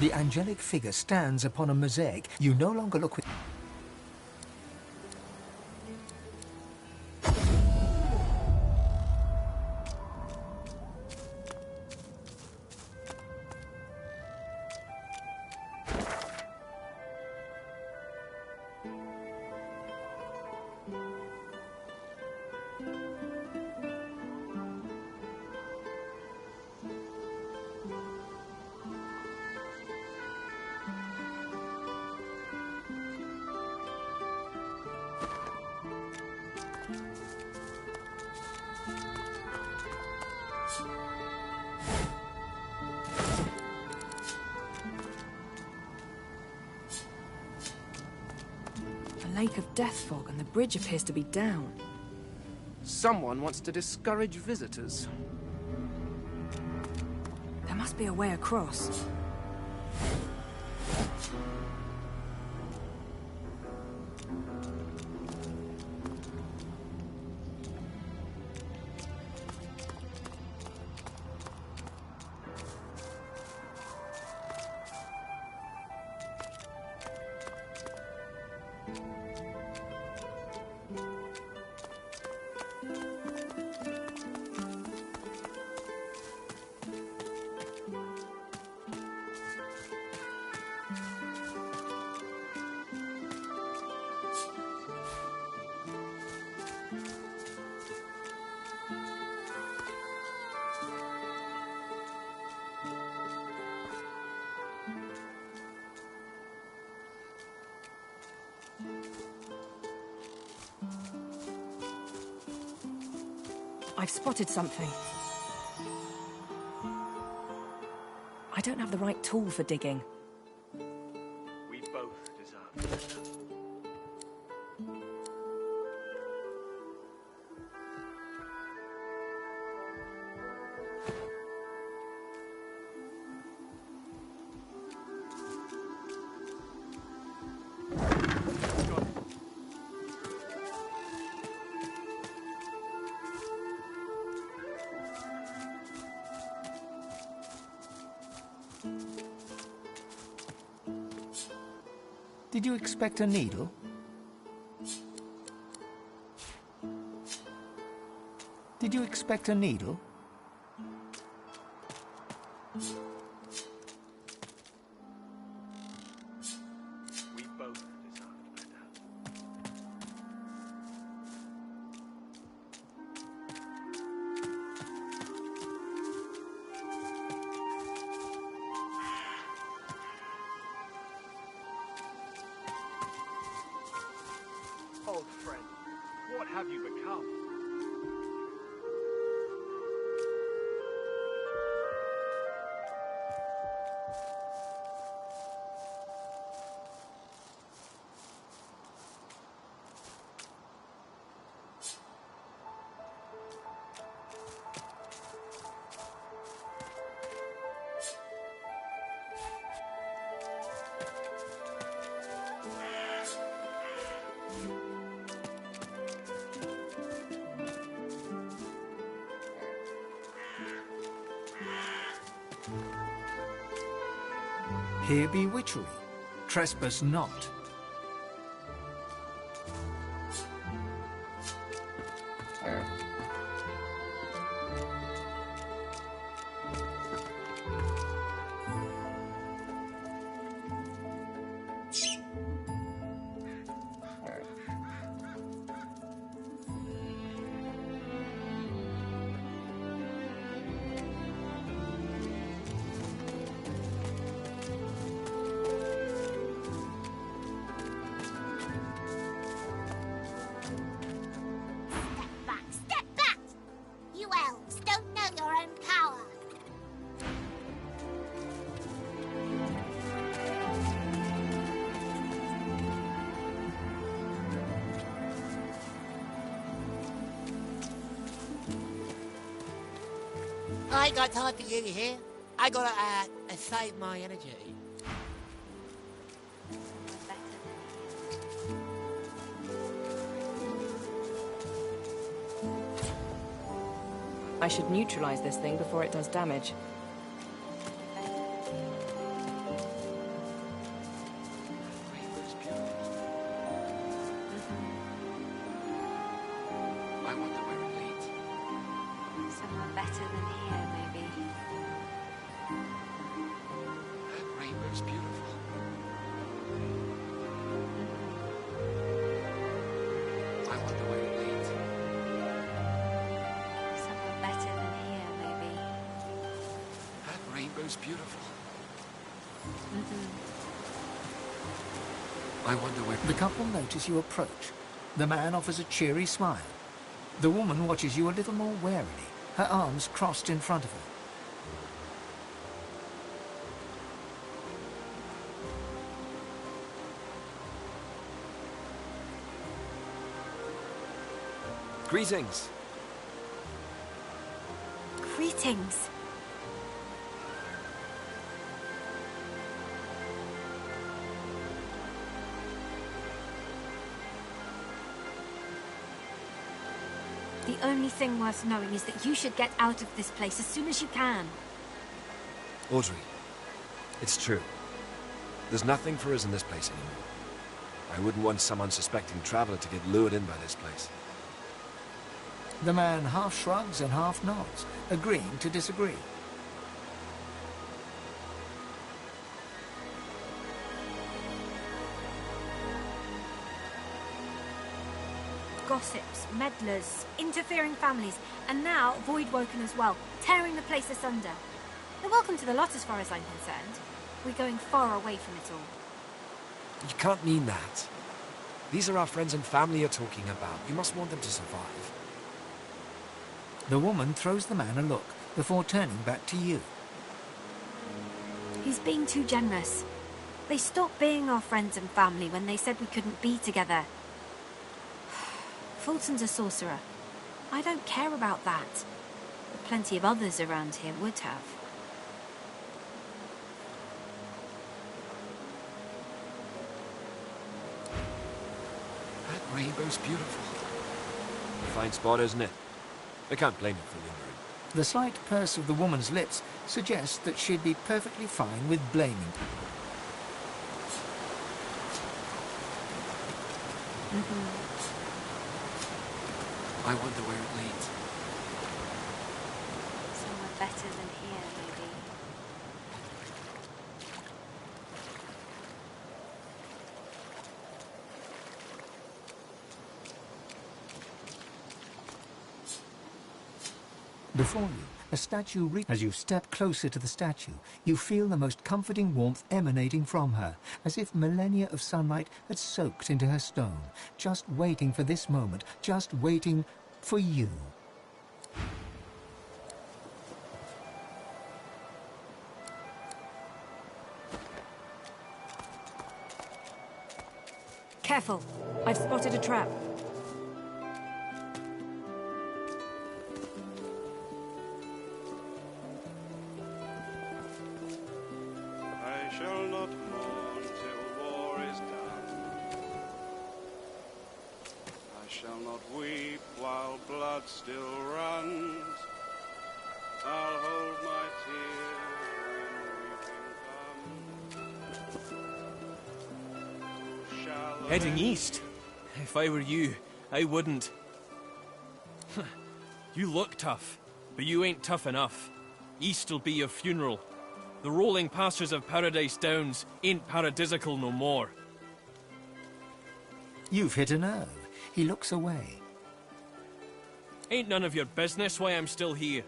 The angelic figure stands upon a mosaic. You no longer look with... Lake of death fog, and the bridge appears to be down. Someone wants to discourage visitors. There must be a way across. I've spotted something. I don't have the right tool for digging. We both deserve better. Did you expect a needle? Did you expect a needle? We both deserve better. Old friend, what have you become? Here be witchery. Trespass not. I ain't got time for you here. I gotta save my energy. I should neutralize this thing before it does damage. better than here, maybe. That rainbow's beautiful. I wonder where it leads. Somewhere better than here, maybe. That rainbow's beautiful. I wonder where... The couple notice you approach. The man offers a cheery smile. The woman watches you a little more warily, her arms crossed in front of her. Greetings. Greetings. The only thing worth knowing is that you should get out of this place as soon as you can. Audrey, it's true. There's nothing for us in this place anymore. I wouldn't want some unsuspecting traveler to get lured in by this place. The man half shrugs and half nods, agreeing to disagree. Gossips, meddlers, interfering families, and now Voidwoken as well, tearing the place asunder. They're welcome to the lot as far as I'm concerned. We're going far away from it all. You can't mean that. These are our friends and family you're talking about. You must want them to survive. The woman throws the man a look before turning back to you. He's being too generous. They stopped being our friends and family when they said we couldn't be together. Fulton's a sorcerer. I don't care about that. But plenty of others around here would have. That rainbow's beautiful. A fine spot, isn't it? I can't blame you for lingering. The slight purse of the woman's lips suggests that she'd be perfectly fine with blaming. I wonder where it leads. Somewhere better than here, maybe. Before you, a statue as you step closer to the statue, you feel the most comforting warmth emanating from her, as if millennia of sunlight had soaked into her stone, just waiting for this moment, just waiting for you. Careful! I've spotted a trap. I shall not mourn till war is done. I shall not weep while blood still runs. I'll hold my tears when weeping comes. Who shall Heading avenge east? If I were you, I wouldn't. You look tough, but you ain't tough enough. East'll be your funeral. The rolling pastures of Paradise Downs ain't paradisical no more. You've hit a nerve. He looks away. Ain't none of your business why I'm still here.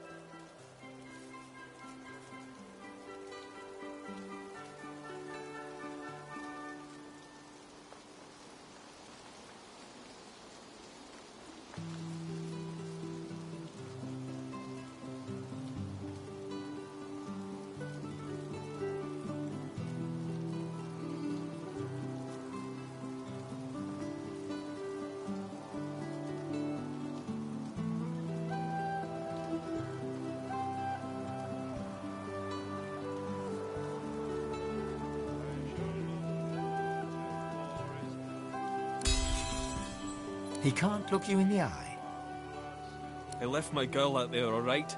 He can't look you in the eye. I left my girl out there, alright?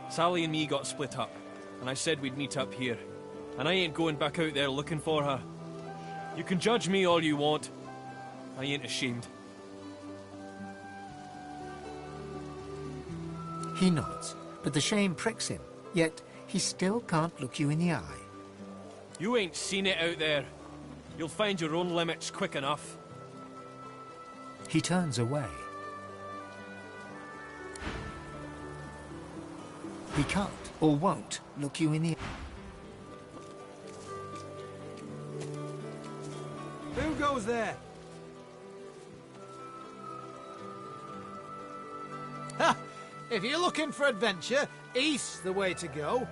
Sally and me got split up, and I said we'd meet up here. And I ain't going back out there looking for her. You can judge me all you want. I ain't ashamed. He nods, but the shame pricks him, yet he still can't look you in the eye. You ain't seen it out there. You'll find your own limits quick enough. He turns away. He can't or won't look you in the eye. Who goes there? Ha! If you're looking for adventure, east's the way to go.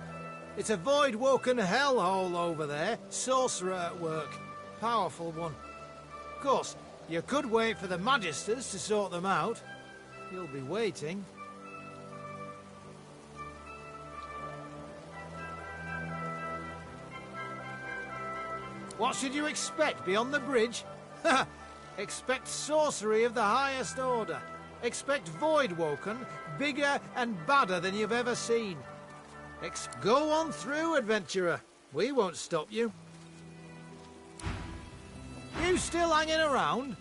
It's a void-woken hellhole over there. Sorcerer at work. Powerful one. Of course, you could wait for the Magisters to sort them out. You'll be waiting. What should you expect beyond the bridge? Expect sorcery of the highest order. Expect Voidwoken, bigger and badder than you've ever seen. Go on through, adventurer. We won't stop you. You still hanging around?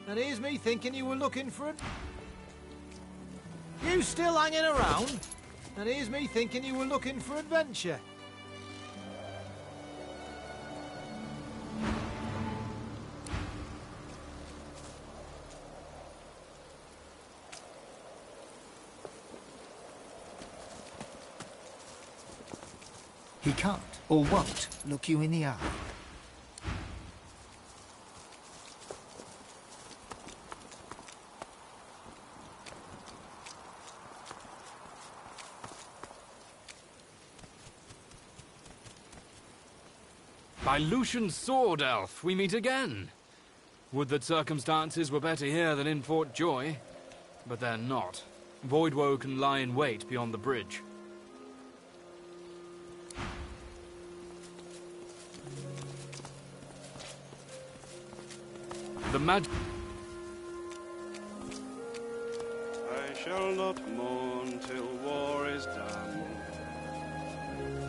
And here's me thinking you were looking for it. You still hanging around? And here's me thinking you were looking for adventure. He can't or won't look you in the eye. By Lucian's sword, elf, we meet again. Would that circumstances were better here than in Fort Joy, but they're not. Voidwoken lie in wait beyond the bridge. The I shall not mourn till war is done.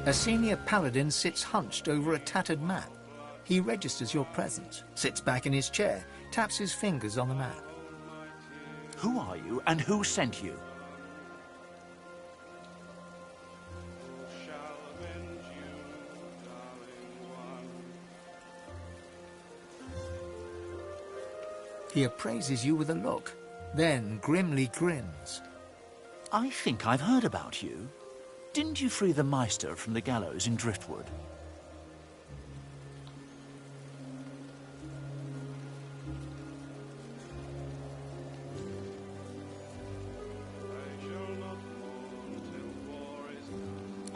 A senior paladin sits hunched over a tattered map. He registers your presence, sits back in his chair, taps his fingers on the map. Who are you and who sent you? He appraises you with a look, then grimly grins. I think I've heard about you. Didn't you free the Meister from the gallows in Driftwood?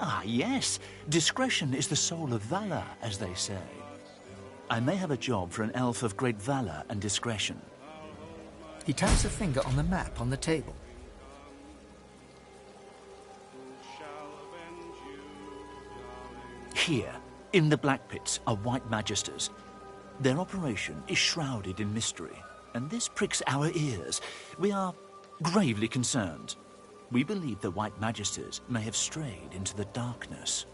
Ah, yes. Discretion is the soul of valor, as they say. I may have a job for an elf of great valor and discretion. He taps a finger on the map on the table. Here, in the Black Pits, are White Magisters. Their operation is shrouded in mystery, and this pricks our ears. We are gravely concerned. We believe the White Magisters may have strayed into the darkness.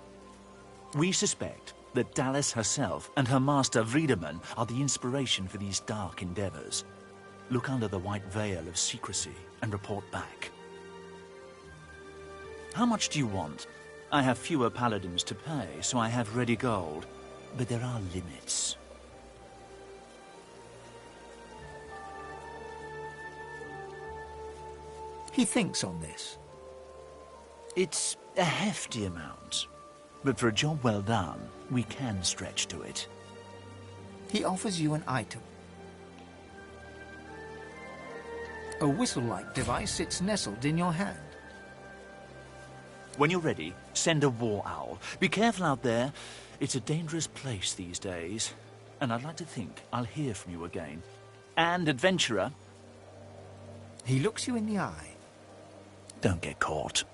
We suspect that Dallas herself and her master Vriedemann are the inspiration for these dark endeavors. Look under the white veil of secrecy and report back. How much do you want? I have fewer paladins to pay, so I have ready gold. But there are limits. He thinks on this. It's a hefty amount. But for a job well done, we can stretch to it. He offers you an item. A whistle-like device sits nestled in your hand. When you're ready, send a war owl. Be careful out there. It's a dangerous place these days. And I'd like to think I'll hear from you again. And, adventurer... He looks you in the eye. Don't get caught.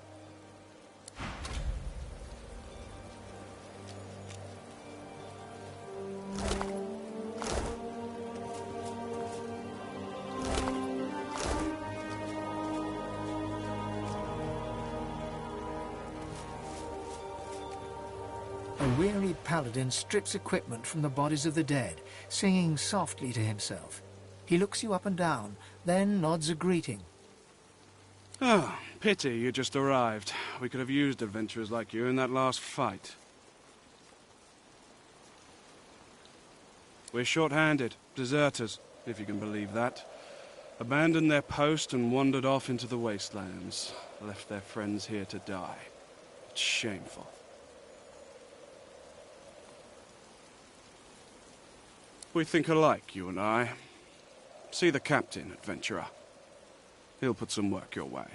A weary paladin strips equipment from the bodies of the dead, singing softly to himself. He looks you up and down, then nods a greeting. Ah, Pity you just arrived. We could have used adventurers like you in that last fight. We're short-handed, deserters, if you can believe that. Abandoned their post and wandered off into the wastelands. Left their friends here to die. It's shameful. We think alike, you and I. See the captain, adventurer. He'll put some work your way.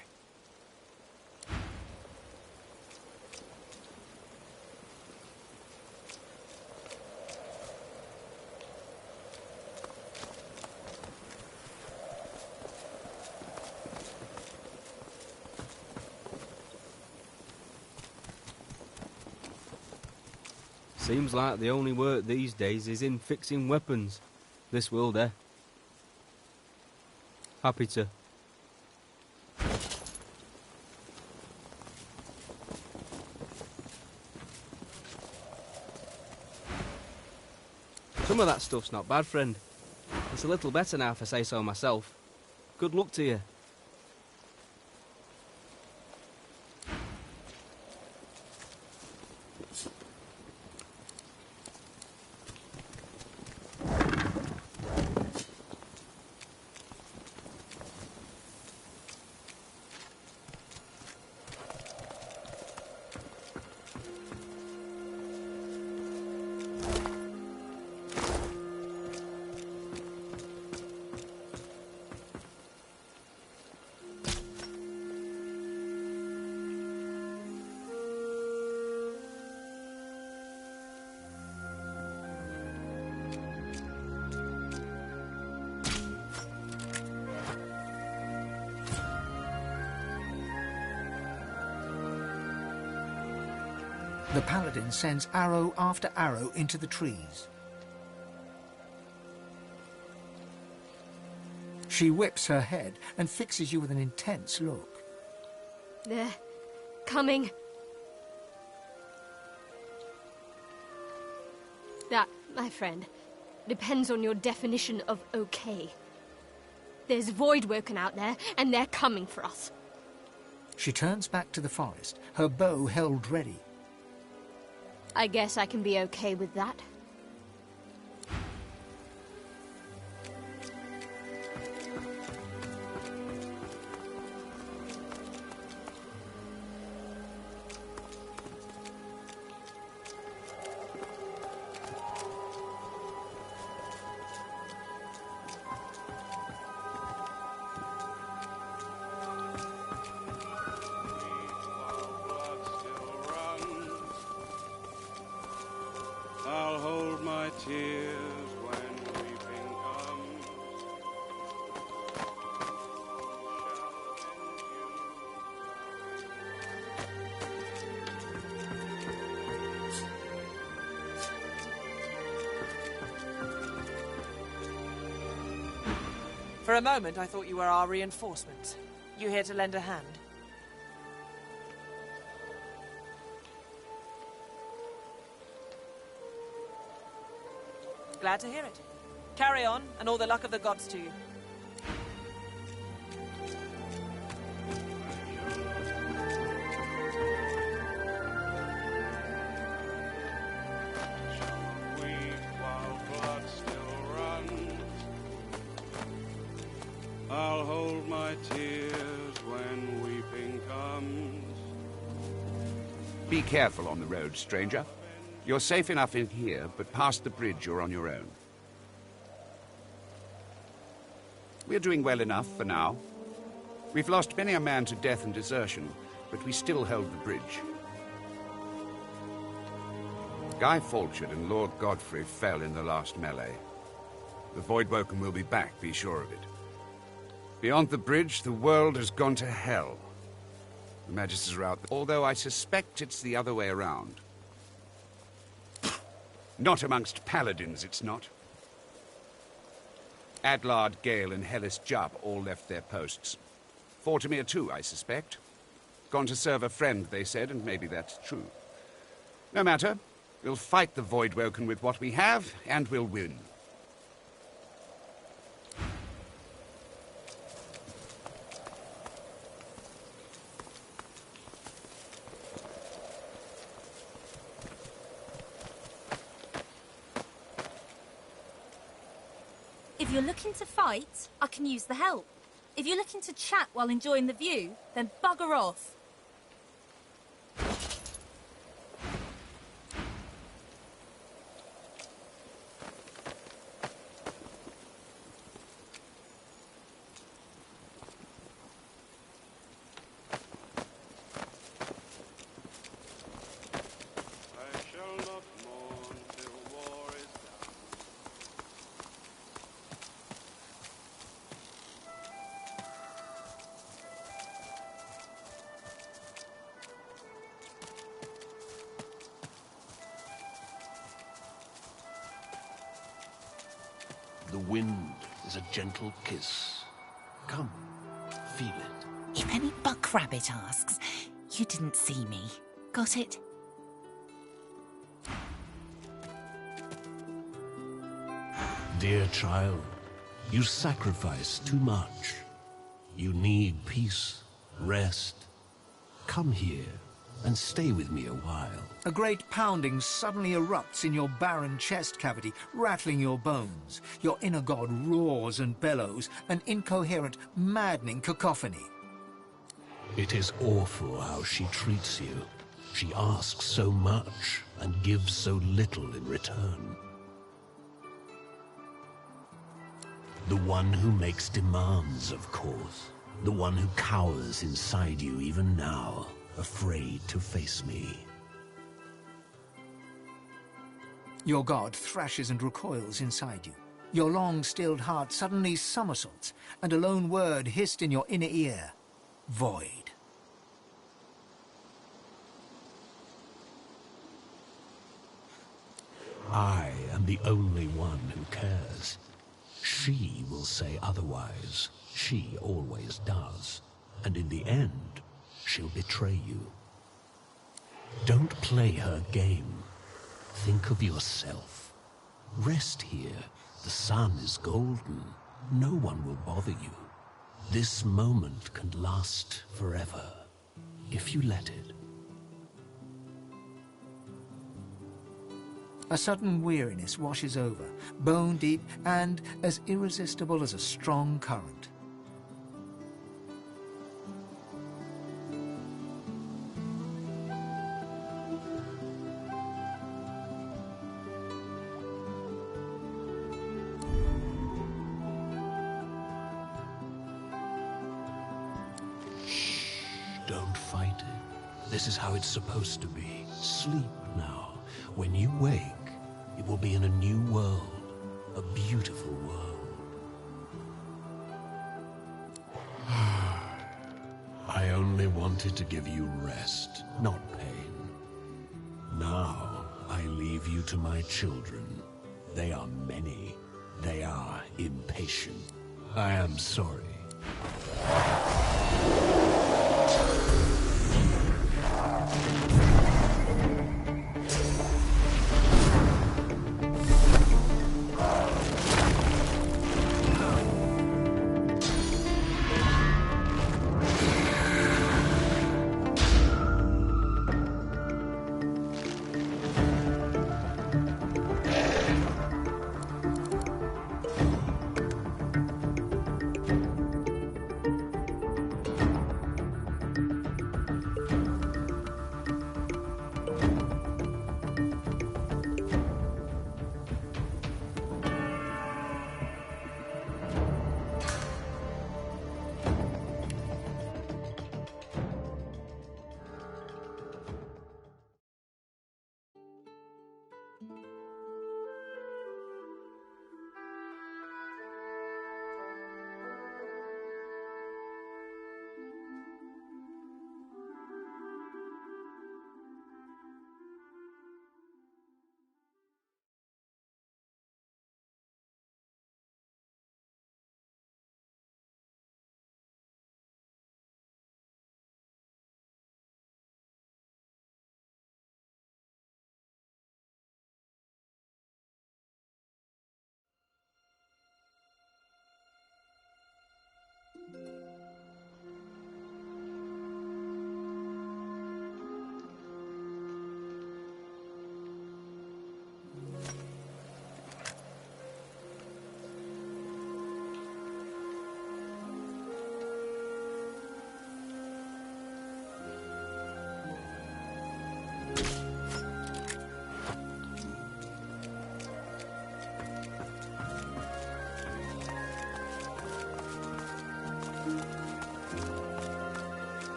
Seems like the only work these days is in fixing weapons. This world, eh? Happy to. Some of that stuff's not bad, friend. It's a little better now, if I say so myself. Good luck to you. The paladin sends arrow after arrow into the trees. She whips her head and fixes you with an intense look. They're coming. That, my friend, depends on your definition of okay. There's Voidwoken out there, and they're coming for us. She turns back to the forest, her bow held ready. I guess I can be okay with that. I'll hold my tears when weeping comes. For a moment, I thought you were our reinforcements. You here to lend a hand? Glad to hear it. Carry on, and all the luck of the gods to you. I'll hold my tears when weeping comes. Be careful on the road, stranger. You're safe enough in here, but past the bridge you're on your own. We're doing well enough for now. We've lost many a man to death and desertion, but we still held the bridge. Guy Falchard and Lord Godfrey fell in the last melee. The Voidwoken will be back, be sure of it. Beyond the bridge, the world has gone to hell. The Magisters are out there, although I suspect it's the other way around. Not amongst paladins, it's not. Adlard, Gale, and Hellis Jubb all left their posts. Fortimere too, I suspect. Gone to serve a friend, they said, and maybe that's true. No matter. We'll fight the Voidwoken with what we have, and we'll win. you're looking to fight, I can use the help. If you're looking to chat while enjoying the view, then bugger off. The wind is a gentle kiss. Come, feel it. If any buck rabbit asks, you didn't see me. Got it? Dear child, you sacrifice too much. You need peace, rest. Come here and stay with me a while. A great pounding suddenly erupts in your barren chest cavity, rattling your bones. Your inner god roars and bellows, an incoherent, maddening cacophony. It is awful how she treats you. She asks so much and gives so little in return. The one who makes demands, of course. The one who cowers inside you even now, afraid to face me. Your god thrashes and recoils inside you. Your long-stilled heart suddenly somersaults, and a lone word hissed in your inner ear. Void. I am the only one who cares. She will say otherwise. She always does. And in the end, she'll betray you. Don't play her game. Think of yourself. Rest here. The sun is golden. No one will bother you. This moment can last forever, if you let it. A sudden weariness washes over, bone deep and as irresistible as a strong current. Don't fight it. This is how it's supposed to be. Sleep now. When you wake, it will be in a new world. A beautiful world. I only wanted to give you rest, not pain. Now, I leave you to my children. They are many. They are impatient. I am sorry.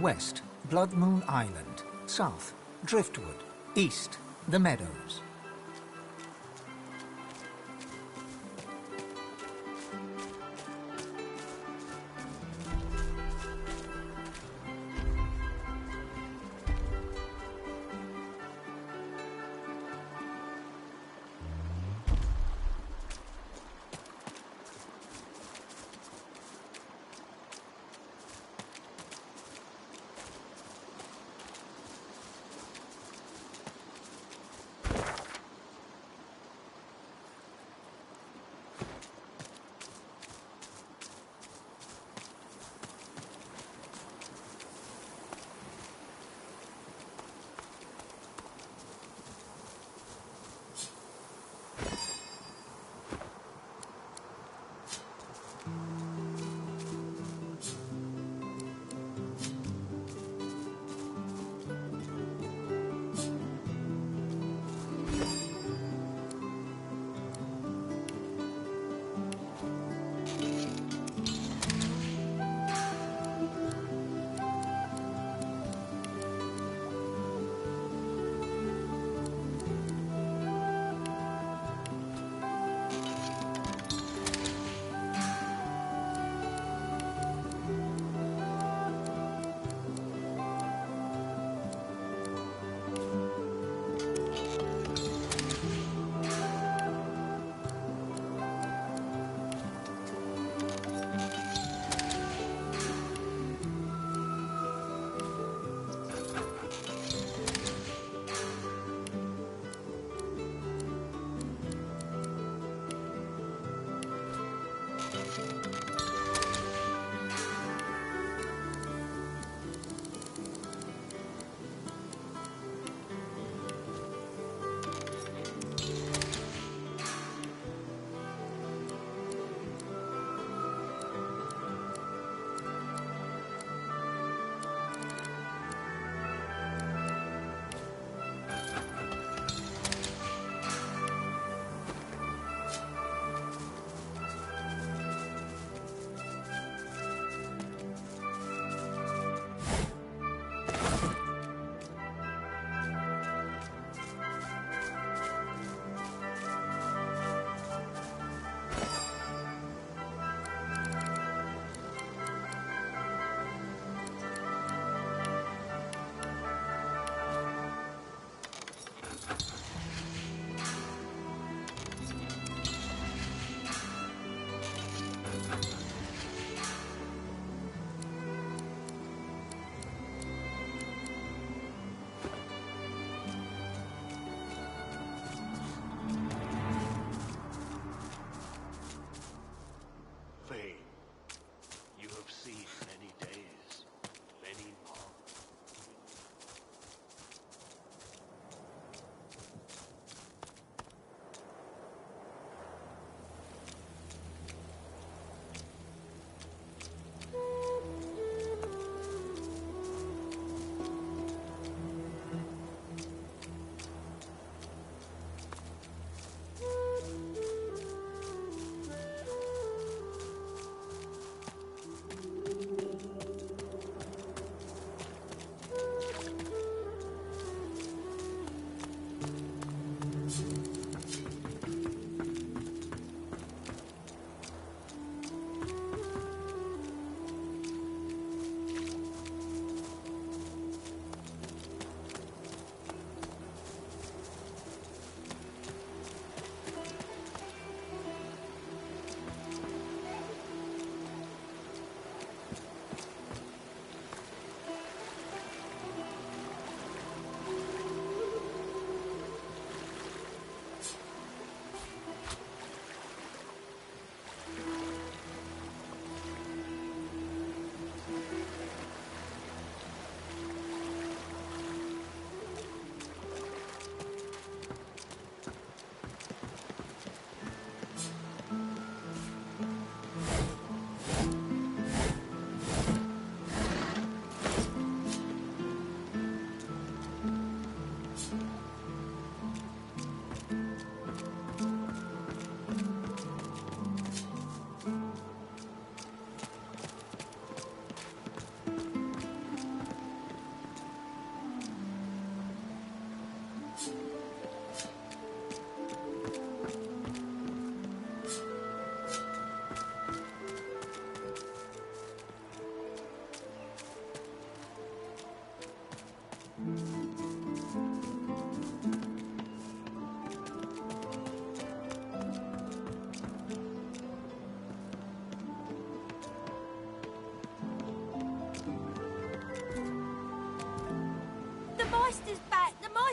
West, Blood Moon Island. South, Driftwood. East, the Meadows.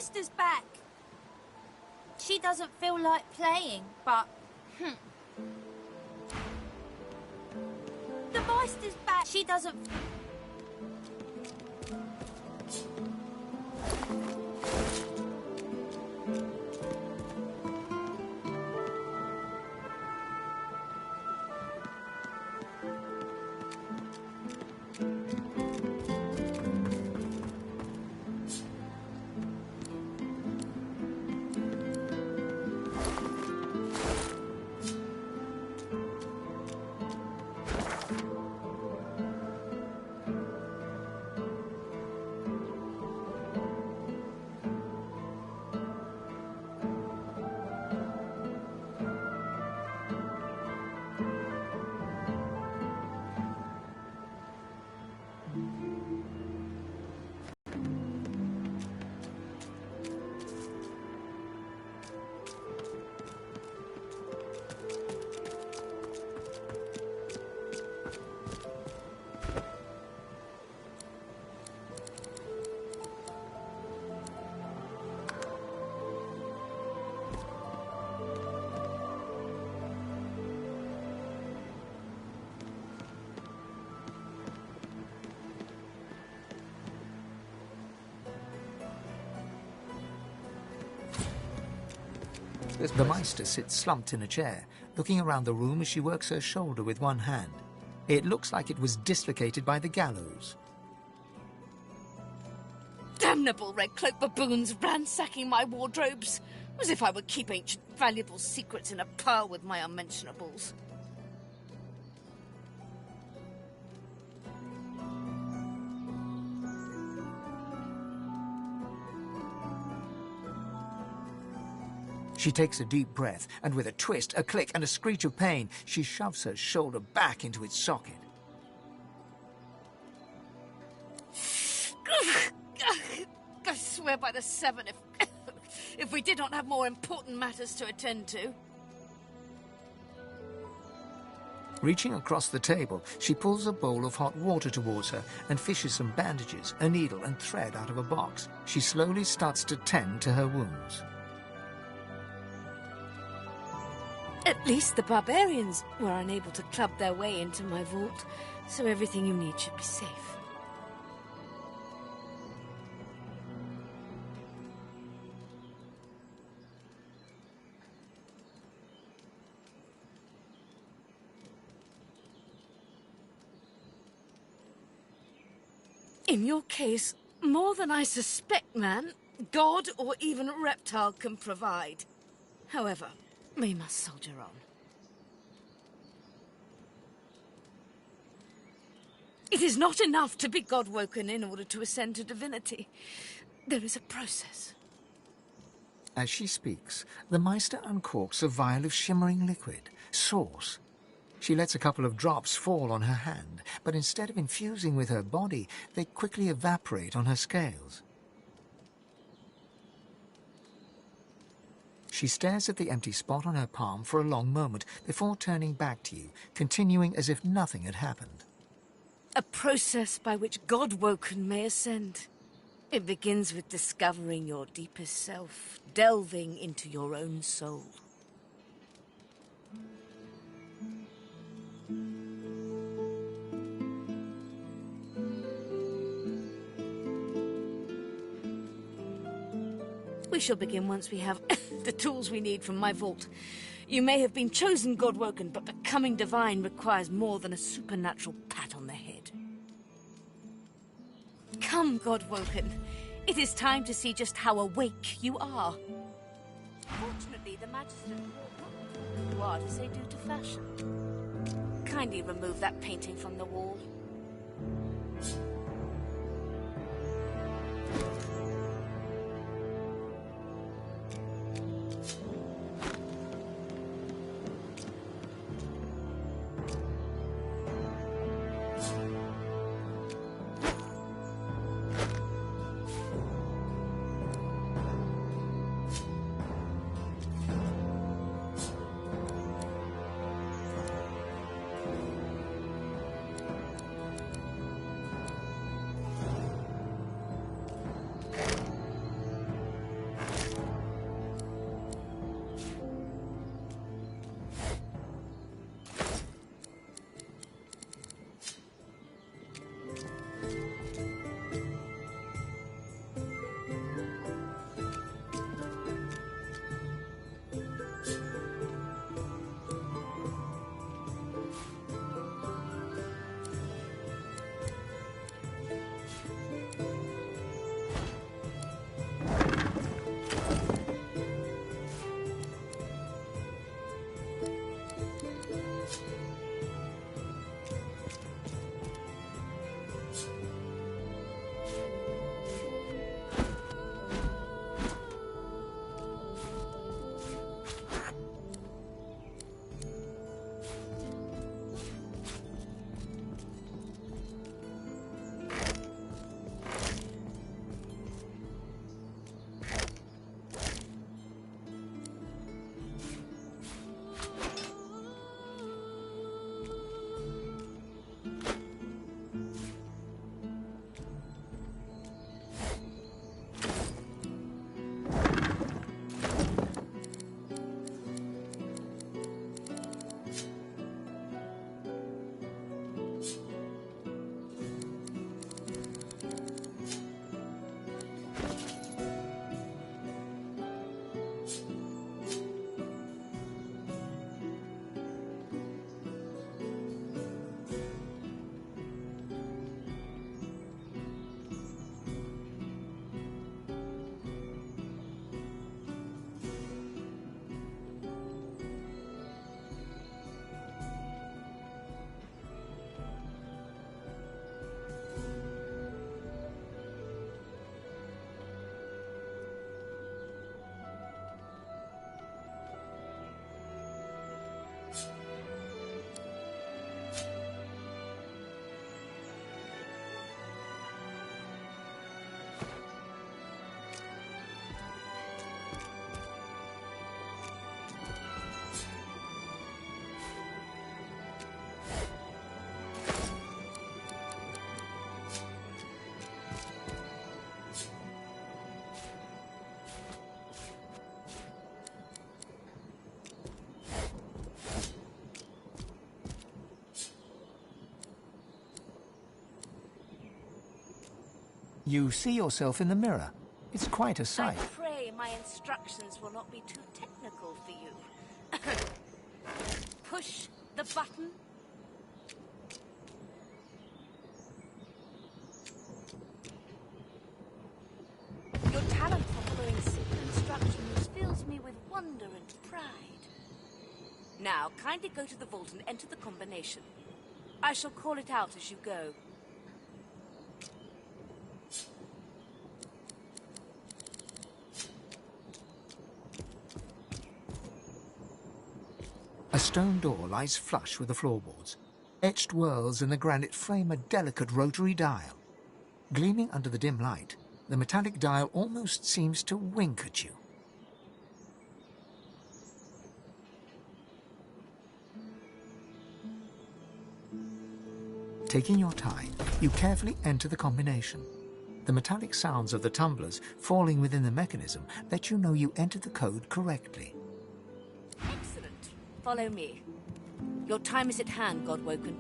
Meister's back. She doesn't feel like playing, but... The Meister's back. She doesn't... The Meister sits slumped in a chair, looking around the room as she works her shoulder with one hand. It looks like it was dislocated by the gallows. Damnable red cloak baboons ransacking my wardrobes, as if I would keep ancient valuable secrets in a pile with my unmentionables. She takes a deep breath, and with a twist, a click, and a screech of pain, she shoves her shoulder back into its socket. I swear by the seven, if we did not have more important matters to attend to. Reaching across the table, she pulls a bowl of hot water towards her and fishes some bandages, a needle, and thread out of a box. She slowly starts to tend to her wounds. At least the barbarians were unable to club their way into my vault, so everything you need should be safe. In your case, more than I suspect, man, god or even reptile can provide. However, we must soldier on. It is not enough to be God-woken in order to ascend to divinity. There is a process. As she speaks, the Meister uncorks a vial of shimmering liquid, sauce. She lets a couple of drops fall on her hand, but instead of infusing with her body, they quickly evaporate on her scales. She stares at the empty spot on her palm for a long moment before turning back to you, continuing as if nothing had happened. A process by which God-woken may ascend. It begins with discovering your deepest self, delving into your own soul. We shall begin once we have the tools we need from my vault. You may have been chosen God-woken, but becoming divine requires more than a supernatural pat on the head. Come, God-woken. It is time to see just how awake you are. Fortunately, the magistrate will not do as they do to fashion. Kindly remove that painting from the wall. You see yourself in the mirror. It's quite a I sight. pray my instructions will not be too technical for you. Push the button. Your talent for following simple instructions fills me with wonder and pride. Now, kindly go to the vault and enter the combination. I shall call it out as you go. A stone door lies flush with the floorboards. Etched whorls in the granite frame a delicate rotary dial. Gleaming under the dim light, the metallic dial almost seems to wink at you. Taking your time, you carefully enter the combination. The metallic sounds of the tumblers falling within the mechanism let you know you entered the code correctly. Excellent. Follow me. Your time is at hand, Godwoken.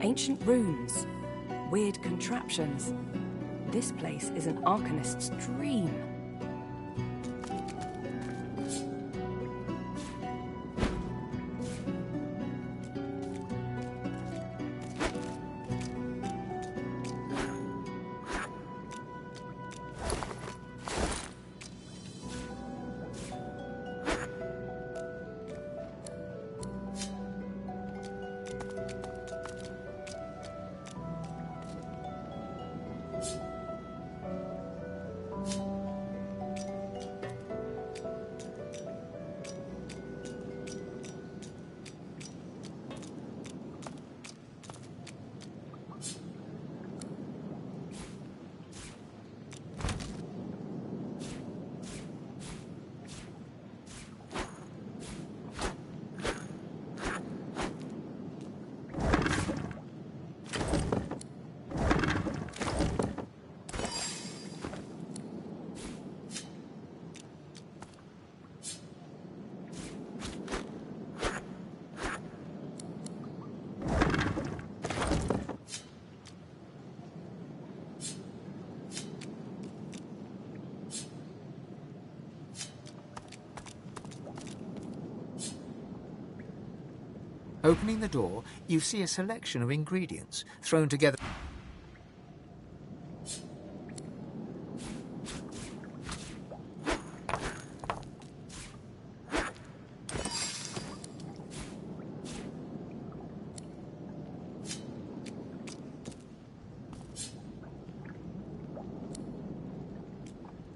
Ancient runes. Weird contraptions. This place is an Arcanist's dream. Opening the door, you see a selection of ingredients thrown together.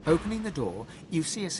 Opening the door, you see a...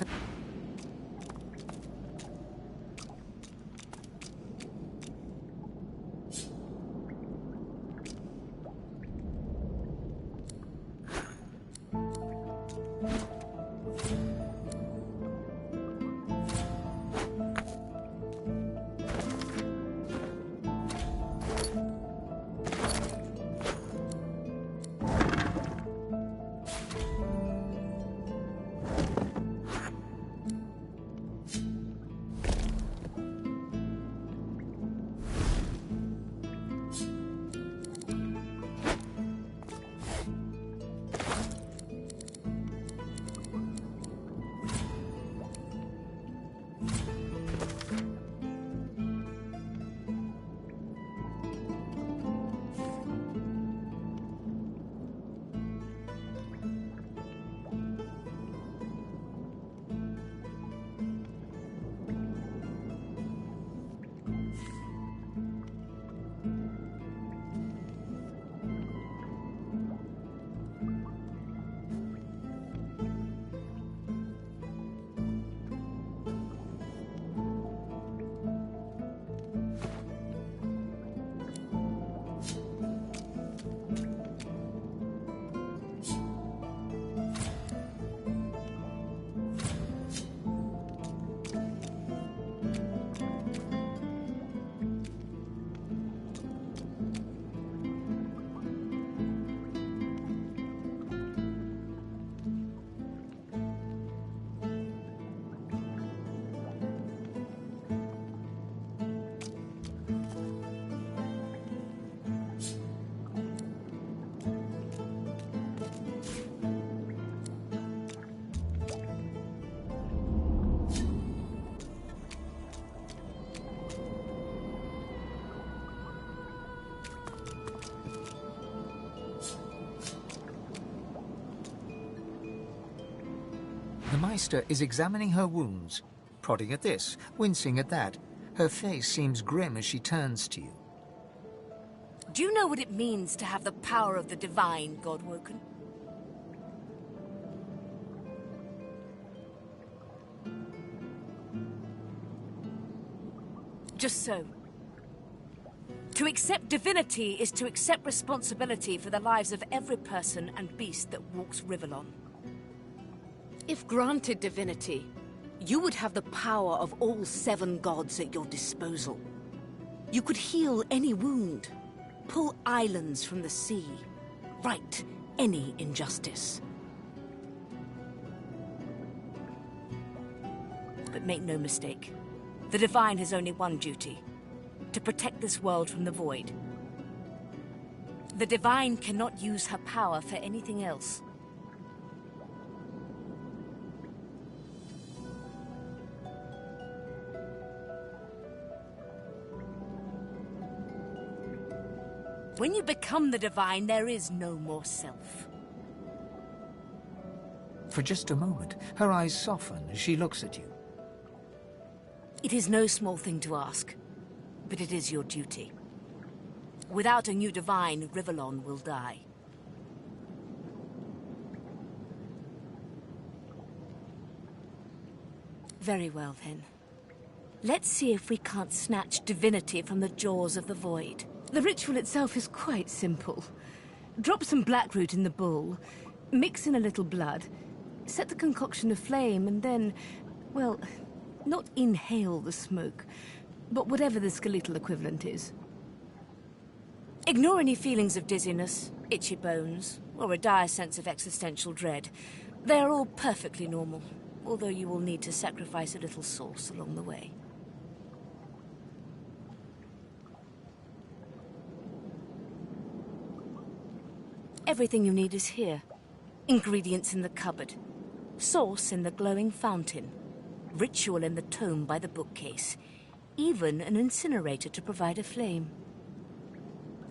The Meister is examining her wounds, prodding at this, wincing at that. Her face seems grim as she turns to you. Do you know what it means to have the power of the divine, Godwoken? Just so. To accept divinity is to accept responsibility for the lives of every person and beast that walks Rivellon. If granted divinity, you would have the power of all 7 gods at your disposal. You could heal any wound, pull islands from the sea, right any injustice. But make no mistake, the Divine has only one duty: to protect this world from the Void. The Divine cannot use her power for anything else. When you become the Divine, there is no more self. For just a moment, her eyes soften as she looks at you. It is no small thing to ask, but it is your duty. Without a new Divine, Rivellon will die. Very well, then. Let's see if we can't snatch divinity from the jaws of the Void. The ritual itself is quite simple. Drop some blackroot in the bowl, mix in a little blood, set the concoction aflame, and then, well, not inhale the smoke, but whatever the skeletal equivalent is. Ignore any feelings of dizziness, itchy bones, or a dire sense of existential dread. They are all perfectly normal, although you will need to sacrifice a little sauce along the way. Everything you need is here. Ingredients in the cupboard. Sauce in the glowing fountain. Ritual in the tome by the bookcase. even an incinerator to provide a flame.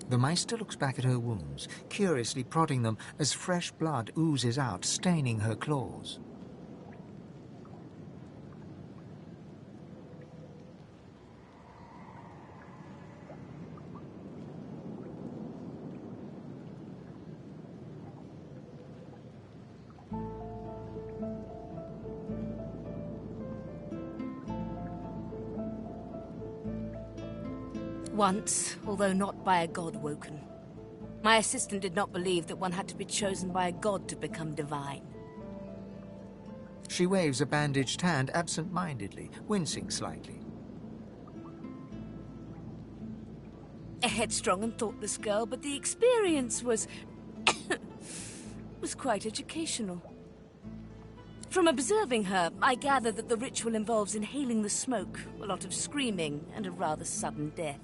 The Meister looks back at her wounds, curiously prodding them as fresh blood oozes out, staining her claws. Once, although not by a god woken. My assistant did not believe that one had to be chosen by a god to become divine. She waves a bandaged hand absent-mindedly, wincing slightly. A headstrong and thoughtless girl, but the experience was... was quite educational. From observing her, I gather that the ritual involves inhaling the smoke, a lot of screaming, and a rather sudden death.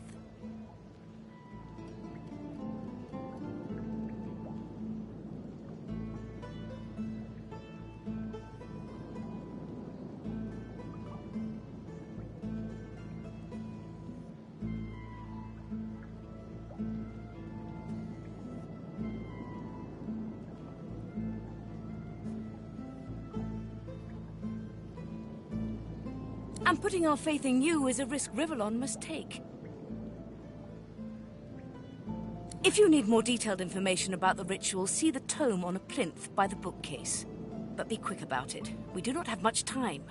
And putting our faith in you is a risk Rivellon must take. If you need more detailed information about the ritual, see the tome on a plinth by the bookcase. But be quick about it. We do not have much time.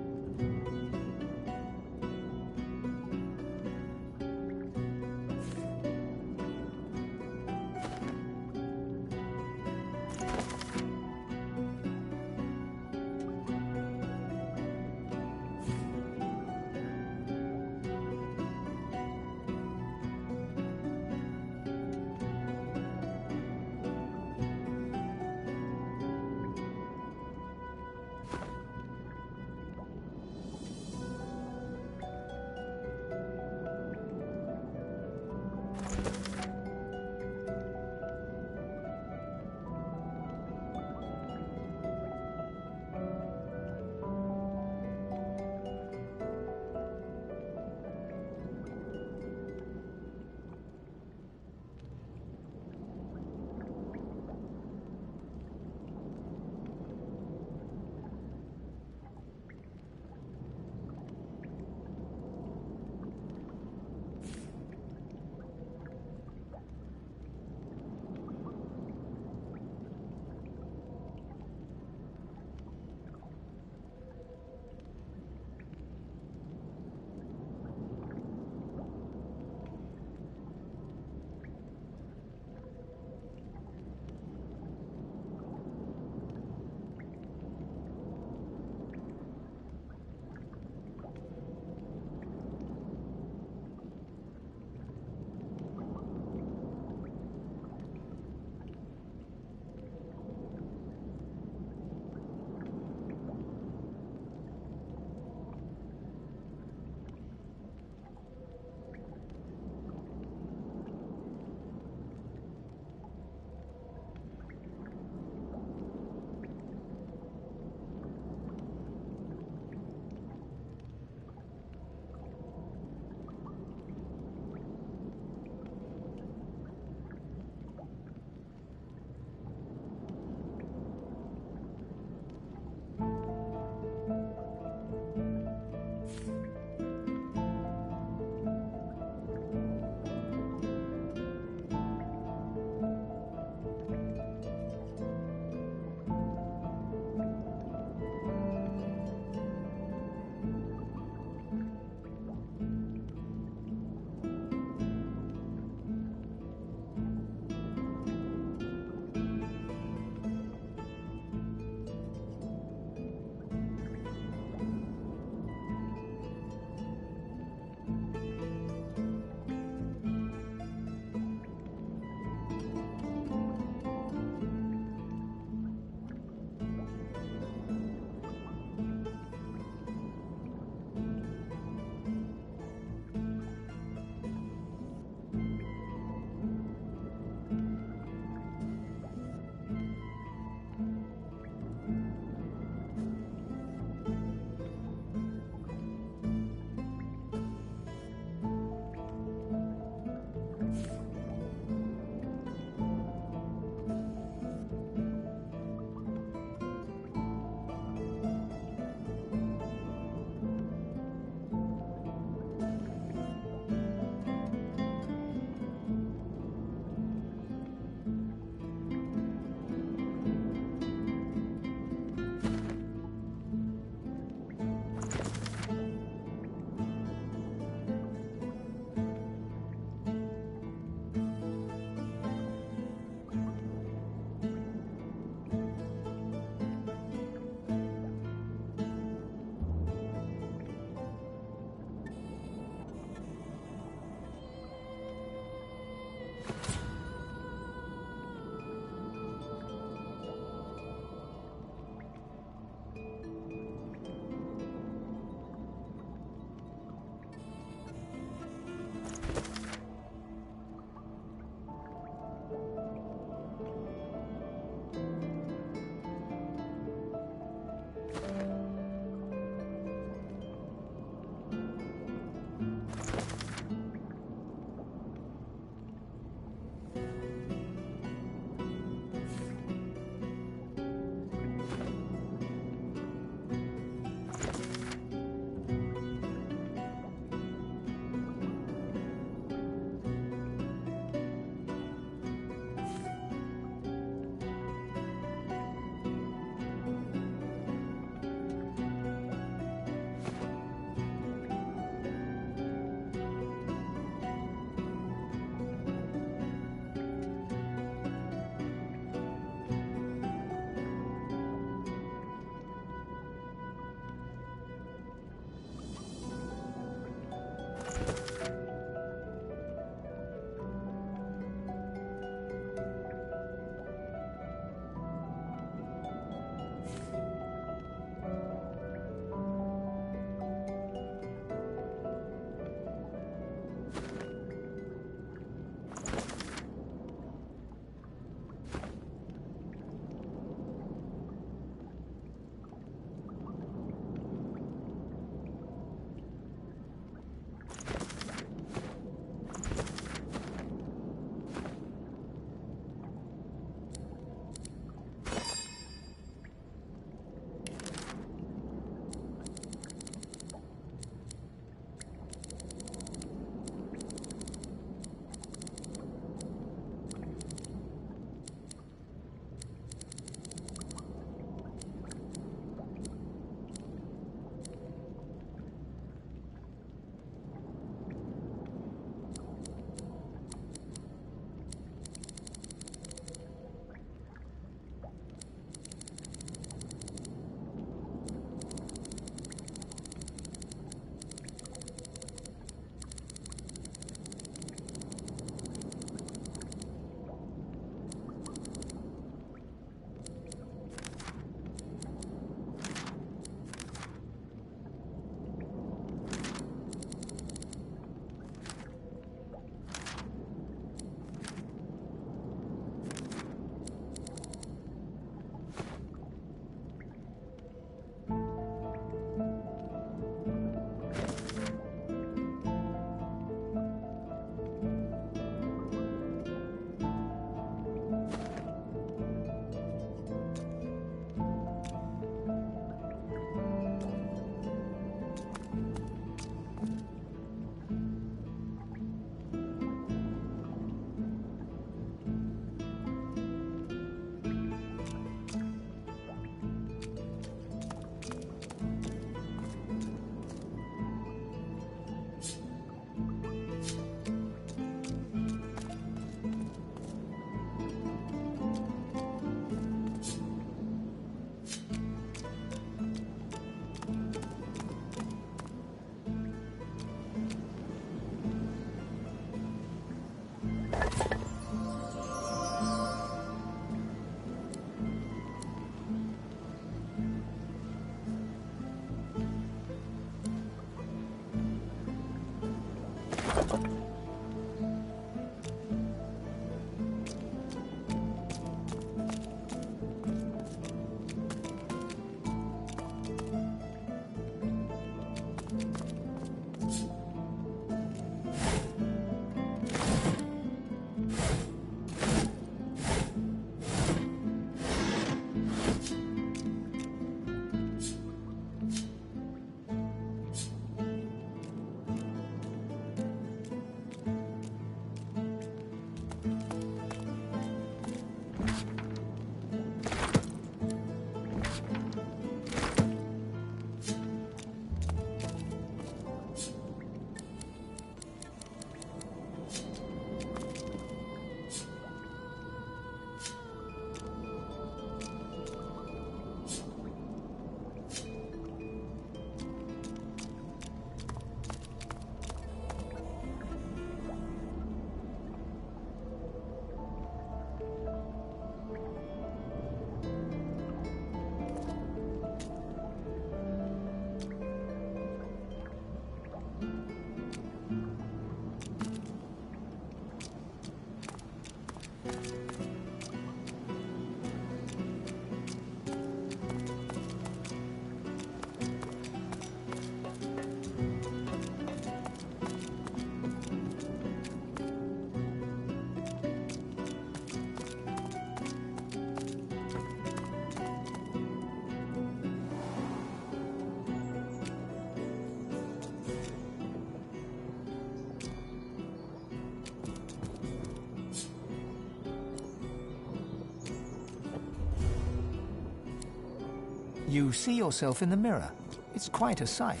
You see yourself in the mirror. It's quite a sight.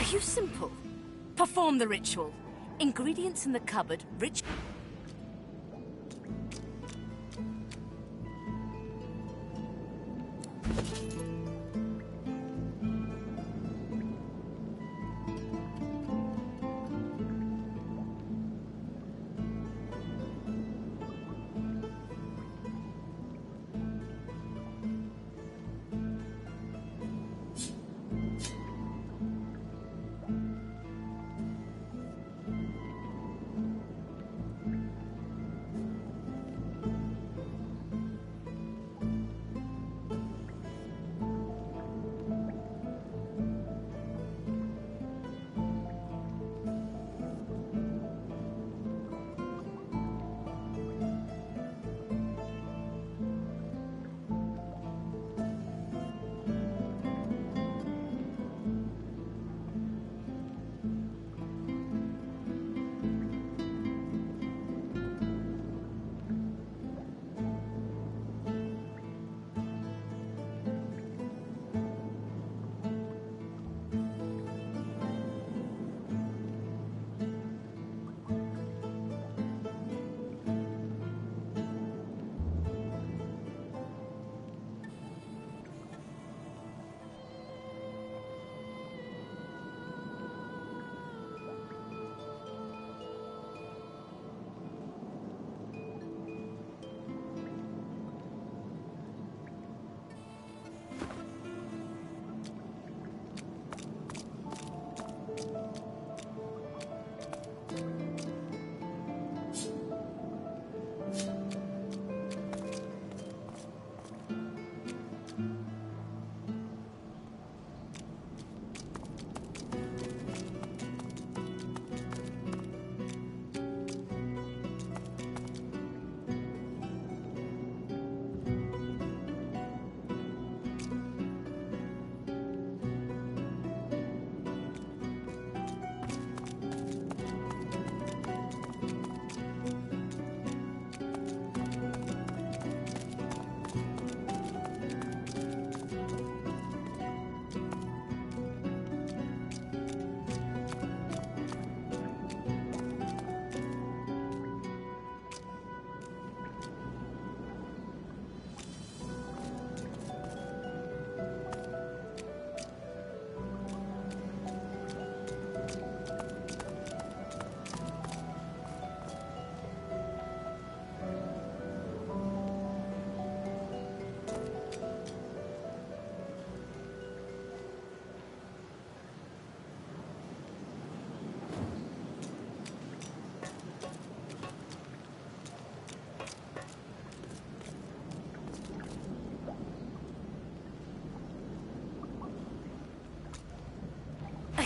Are you simple? Perform the ritual. Ingredients in the cupboard, rich...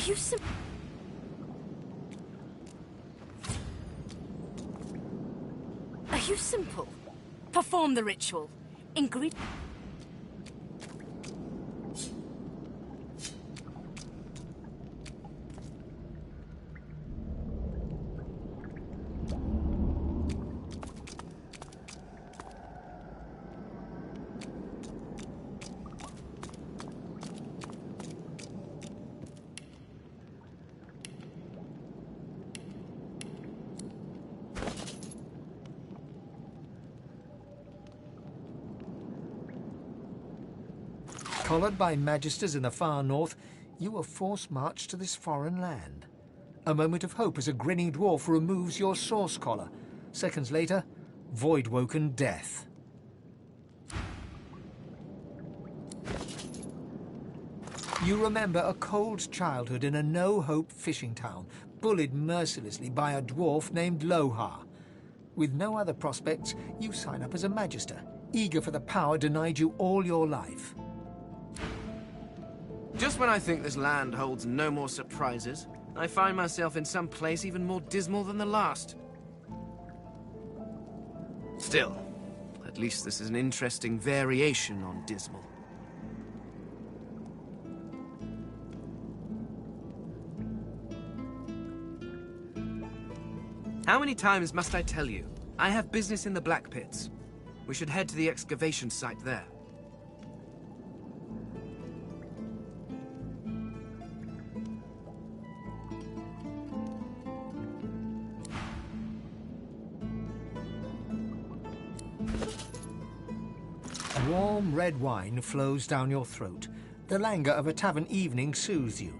Are you simple? Perform the ritual. Collared by magisters in the far north, you were force-marched to this foreign land. A moment of hope as a grinning dwarf removes your source collar. Seconds later, void-woken death. You remember a cold childhood in a no-hope fishing town, bullied mercilessly by a dwarf named Lohar. With no other prospects, you sign up as a magister, eager for the power denied you all your life. Just when I think this land holds no more surprises, I find myself in some place even more dismal than the last. Still, at least this is an interesting variation on dismal. How many times must I tell you? I have business in the Black Pits. We should head to the excavation site there. Warm red wine flows down your throat. The languor of a tavern evening soothes you.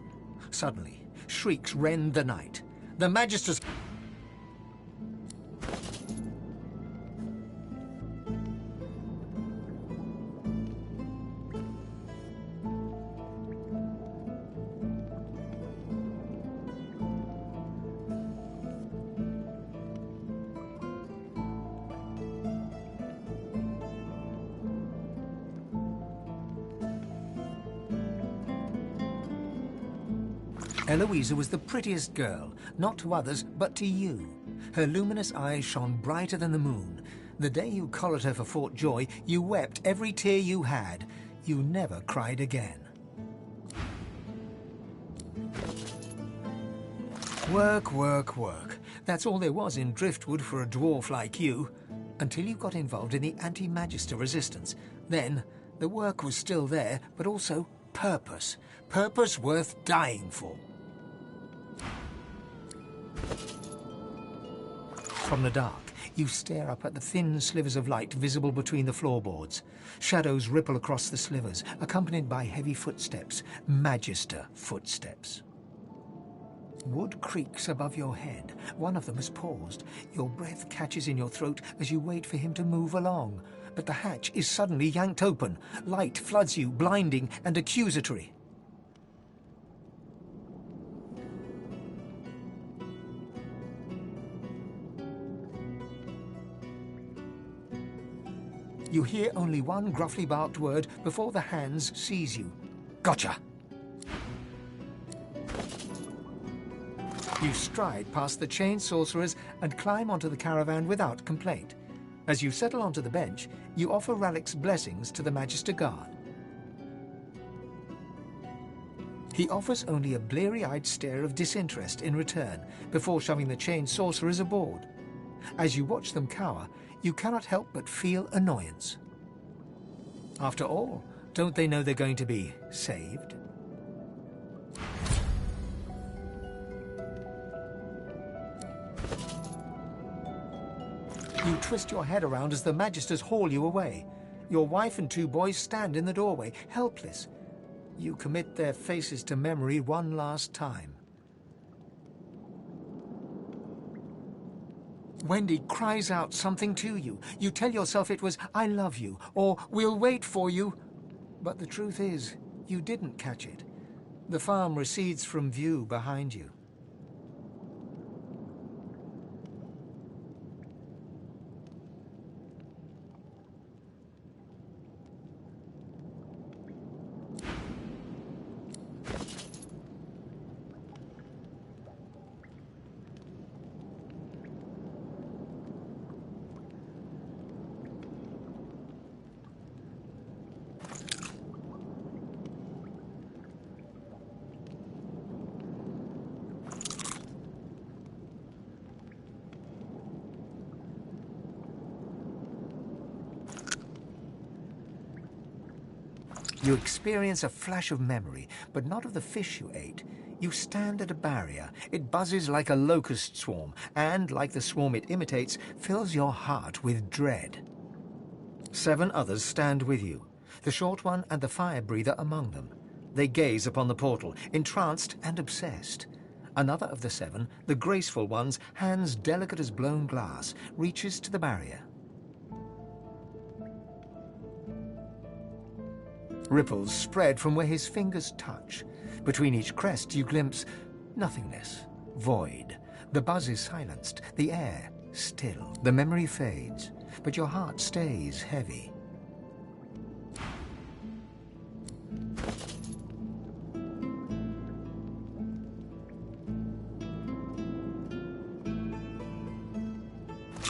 Suddenly, shrieks rend the night. The magisters... Eloisa was the prettiest girl, not to others, but to you. Her luminous eyes shone brighter than the moon. The day you collared her for Fort Joy, you wept every tear you had. You never cried again. Work, work, work. That's all there was in Driftwood for a dwarf like you. Until you got involved in the anti-magister resistance. Then, the work was still there, but also purpose. Purpose worth dying for. From the dark, you stare up at the thin slivers of light visible between the floorboards. Shadows ripple across the slivers, accompanied by heavy footsteps, magister footsteps. Wood creaks above your head. One of them has paused. Your breath catches in your throat as you wait for him to move along. But the hatch is suddenly yanked open. Light floods you, blinding and accusatory. You hear only one gruffly barked word before the hands seize you. Gotcha! You stride past the chained sorcerers and climb onto the caravan without complaint. As you settle onto the bench, you offer Ralik's blessings to the Magister Guard. He offers only a bleary-eyed stare of disinterest in return before shoving the chained sorcerers aboard. As you watch them cower, you cannot help but feel annoyance. After all, don't they know they're going to be saved? You twist your head around as the magisters haul you away. Your wife and two boys stand in the doorway, helpless. You commit their faces to memory one last time. Wendy cries out something to you. You tell yourself it was, "I love you," or "We'll wait for you." But the truth is, you didn't catch it. The farm recedes from view behind you. You experience a flash of memory, but not of the fish you ate. You stand at a barrier. It buzzes like a locust swarm, and, like the swarm it imitates, fills your heart with dread. 7 others stand with you, the short one and the fire breather among them. They gaze upon the portal, entranced and obsessed. Another of the 7, the graceful ones, hands delicate as blown glass, reaches to the barrier. Ripples spread from where his fingers touch. Between each crest you glimpse nothingness, void. The buzz is silenced, the air still. The memory fades, but your heart stays heavy.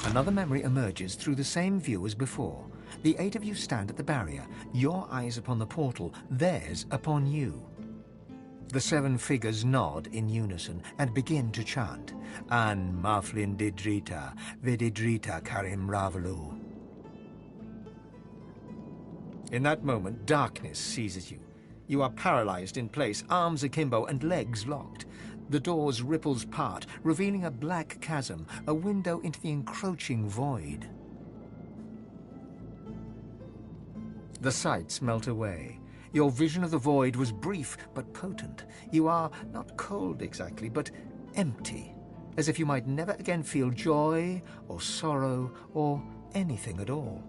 Another memory emerges through the same view as before. The 8 of you stand at the barrier, your eyes upon the portal, theirs upon you. The 7 figures nod in unison and begin to chant, An Maflin Didrita, Vedidrita Karim Ravalu. In that moment, darkness seizes you. You are paralyzed in place, arms akimbo and legs locked. The door's ripples part, revealing a black chasm, a window into the encroaching void. The sights melt away. Your vision of the void was brief but potent. You are not cold exactly, but empty, as if you might never again feel joy or sorrow or anything at all.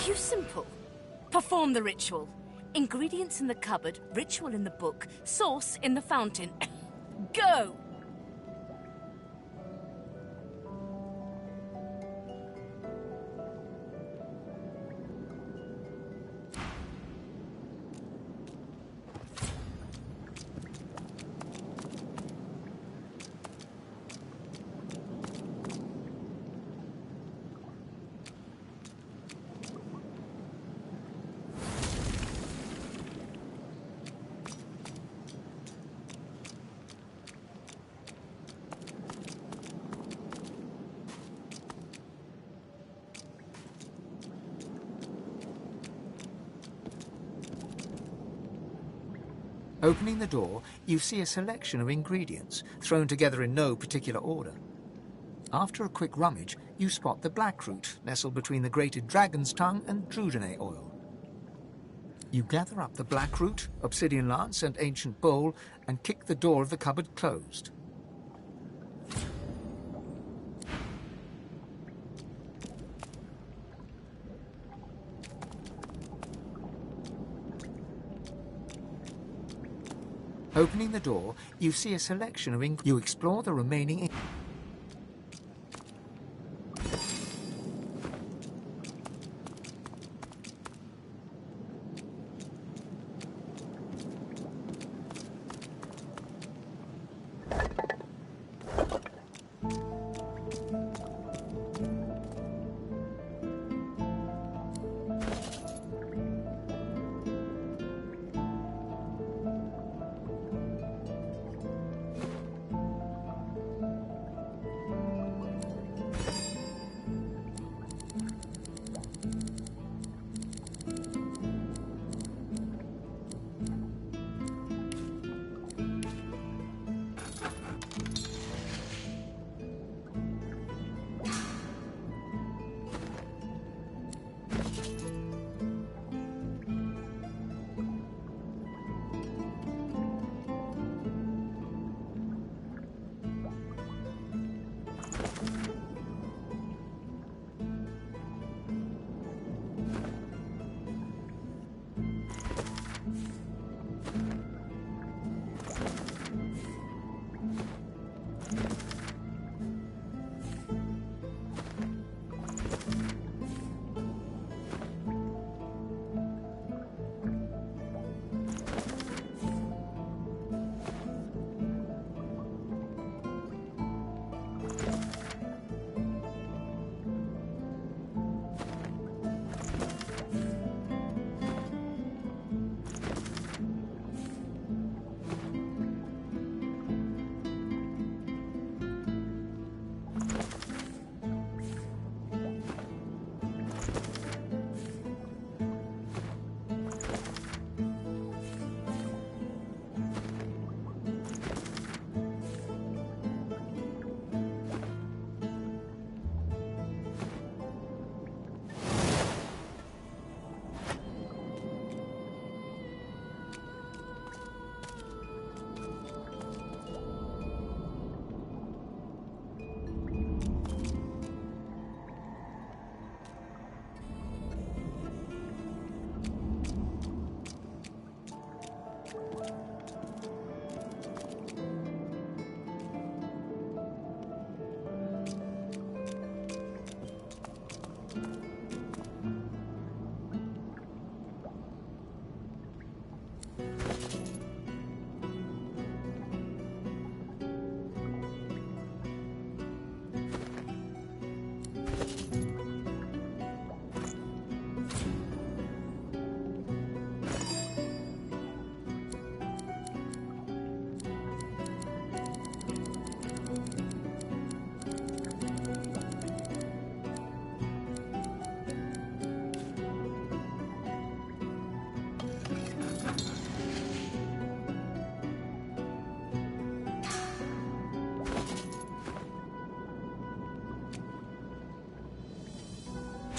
Too simple. Perform the ritual. Ingredients in the cupboard, ritual in the book, source in the fountain. Go! Opening the door, you see a selection of ingredients, thrown together in no particular order. After a quick rummage, you spot the blackroot nestled between the grated dragon's tongue and drudene oil. You gather up the blackroot, obsidian lance, and ancient bowl, and kick the door of the cupboard closed. Opening the door, you see a selection of you explore the remaining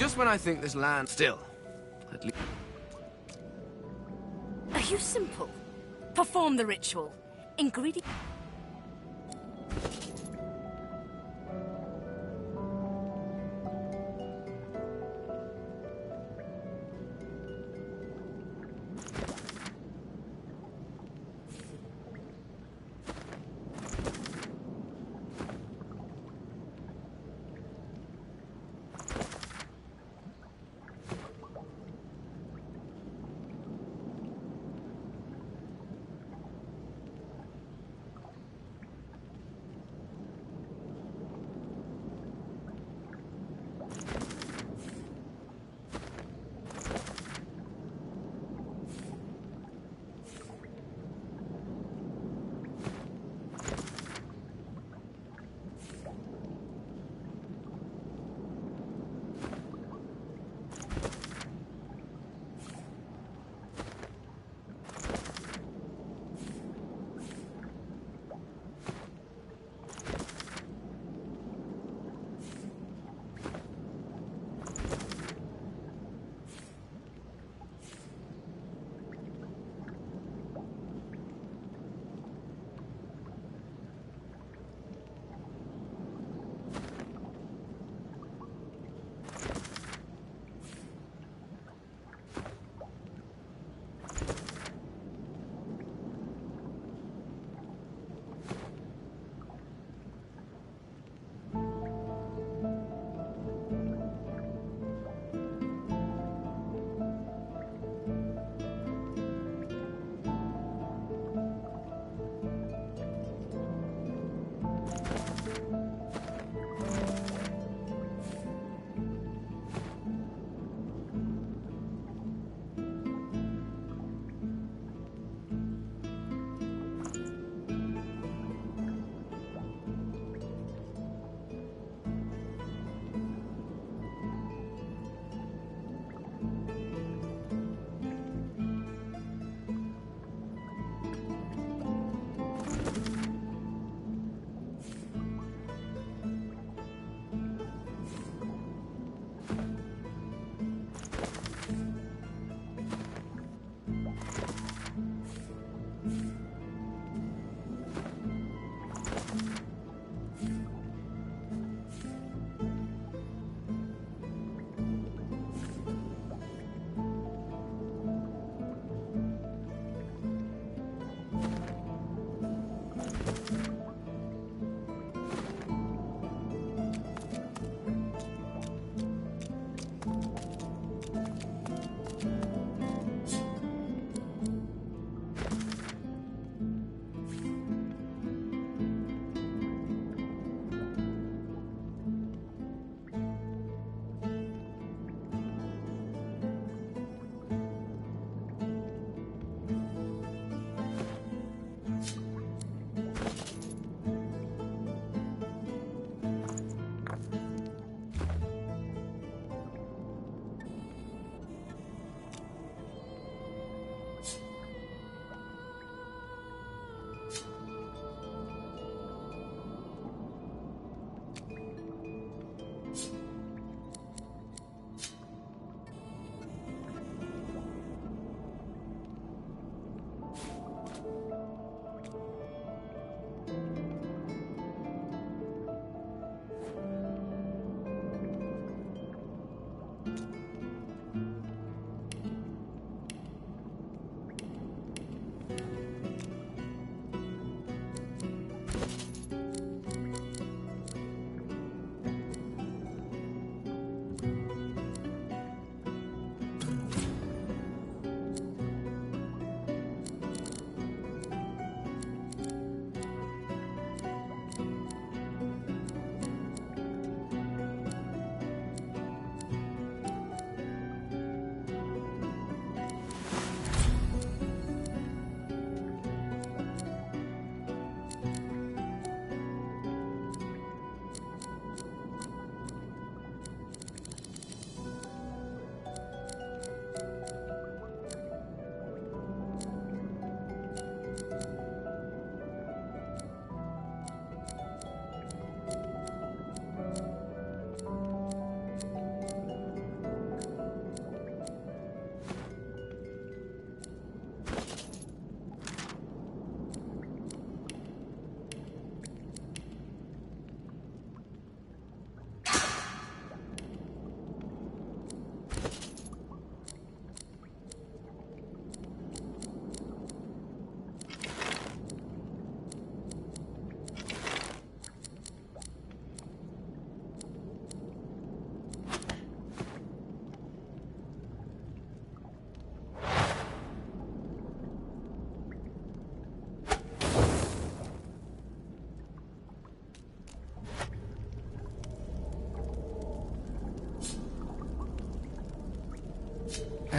Just when I think this land... Still. At least... Are you simple? Perform the ritual. Ingredient...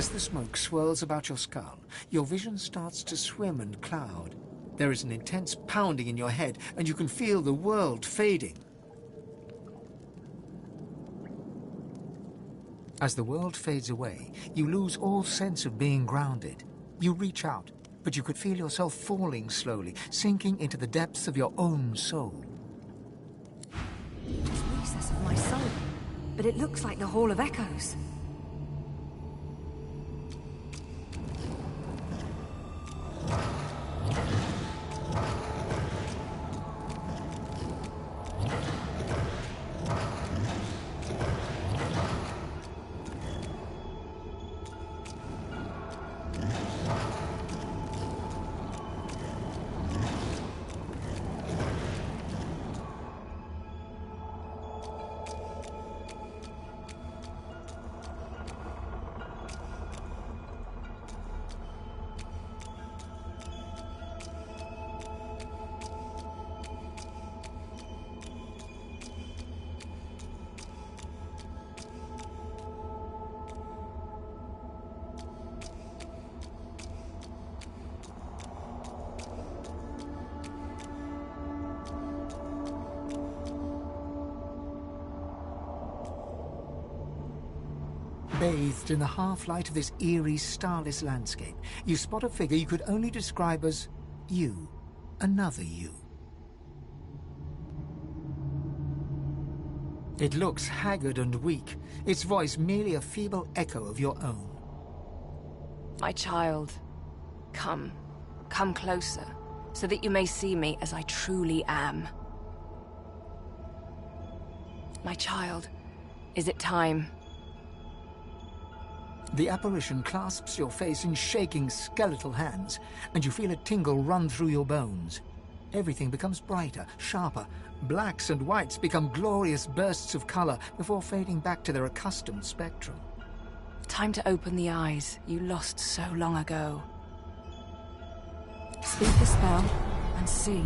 As the smoke swirls about your skull, your vision starts to swim and cloud. There is an intense pounding in your head, and you can feel the world fading. As the world fades away, you lose all sense of being grounded. You reach out, but you could feel yourself falling slowly, sinking into the depths of your own soul. It's the recess of my soul, but it looks like the Hall of Echoes. Bathed in the half-light of this eerie, starless landscape, you spot a figure you could only describe as you, another you. It looks haggard and weak, its voice merely a feeble echo of your own. My child, come closer, so that you may see me as I truly am. My child, is it time? The apparition clasps your face in shaking, skeletal hands, and you feel a tingle run through your bones. Everything becomes brighter, sharper. Blacks and whites become glorious bursts of color before fading back to their accustomed spectrum. Time to open the eyes you lost so long ago. Speak the spell and see.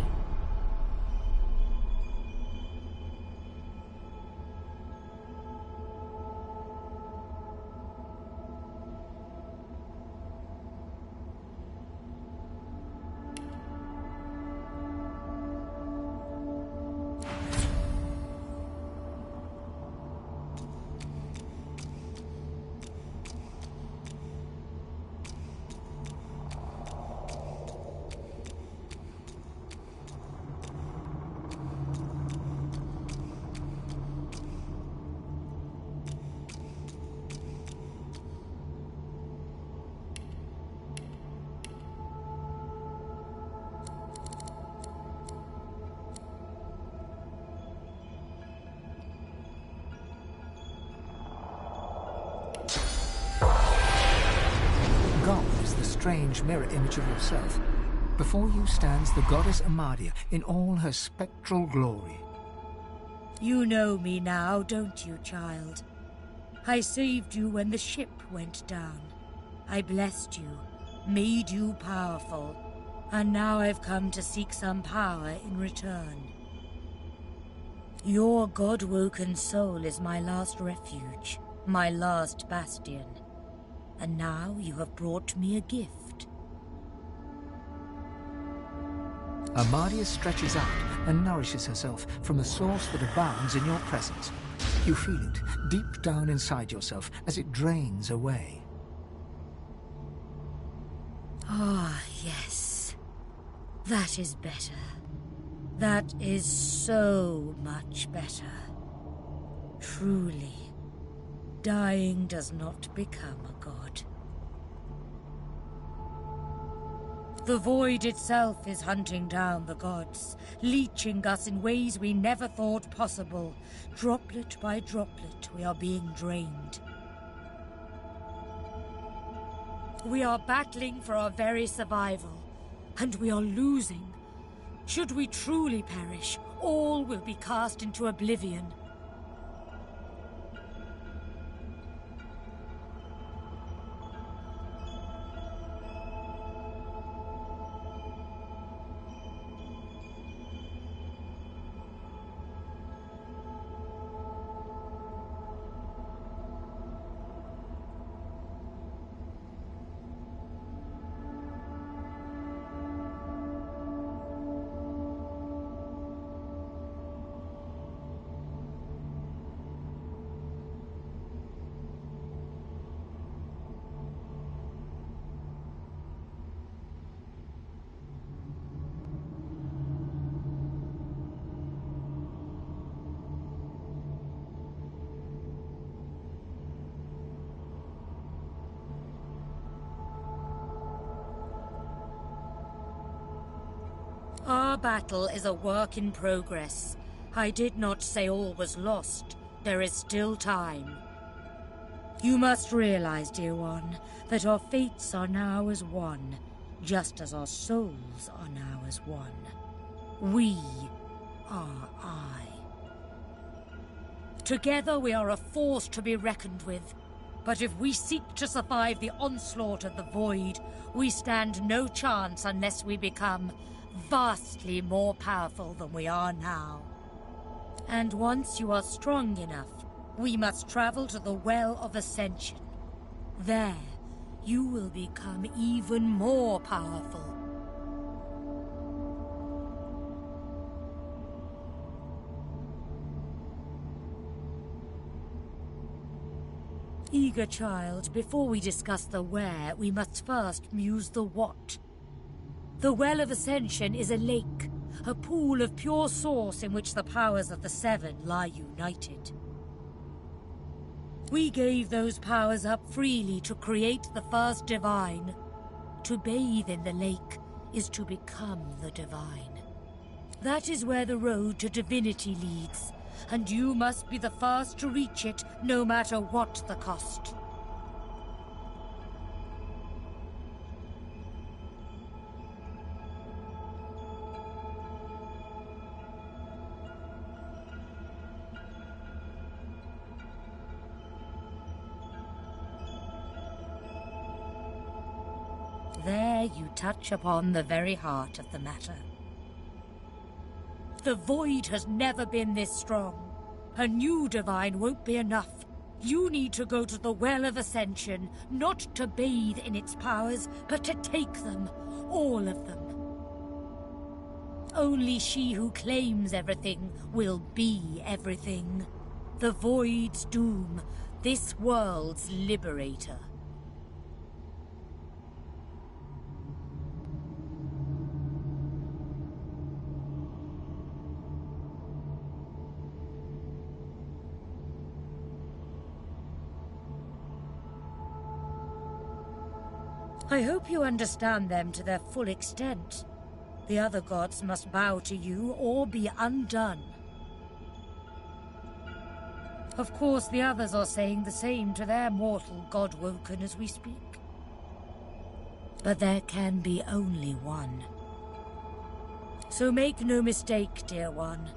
Strange mirror image of yourself. Before you stands the goddess Amadia in all her spectral glory. You know me now, don't you, child? I saved you when the ship went down. I blessed you, made you powerful, and now I've come to seek some power in return. Your god-woken soul is my last refuge, my last bastion. And now you have brought me a gift. Amadia stretches out and nourishes herself from the source that abounds in your presence. You feel it deep down inside yourself as it drains away. Ah, yes. That is better. That is so much better. Truly. Dying does not become a god. The void itself is hunting down the gods, leeching us in ways we never thought possible. Droplet by droplet, we are being drained. We are battling for our very survival, and we are losing. Should we truly perish, all will be cast into oblivion. Our battle is a work in progress. I did not say all was lost. There is still time. You must realize, dear one, that our fates are now as one, just as our souls are now as one. We are I. Together we are a force to be reckoned with, but if we seek to survive the onslaught of the Void, we stand no chance unless we become vastly more powerful than we are now. And once you are strong enough, we must travel to the Well of Ascension. There, you will become even more powerful. Eager child, before we discuss the where, we must first muse the what. The Well of Ascension is a lake, a pool of pure source in which the powers of the Seven lie united. We gave those powers up freely to create the first divine. To bathe in the lake is to become the divine. That is where the road to divinity leads, and you must be the first to reach it, no matter what the cost. There you touch upon the very heart of the matter. The Void has never been this strong. A new divine won't be enough. You need to go to the Well of Ascension, not to bathe in its powers, but to take them, all of them. Only she who claims everything will be everything. The Void's doom, this world's liberator. I hope you understand them to their full extent. The other gods must bow to you or be undone. Of course, the others are saying the same to their mortal god-woken as we speak. But there can be only one. So make no mistake, dear one.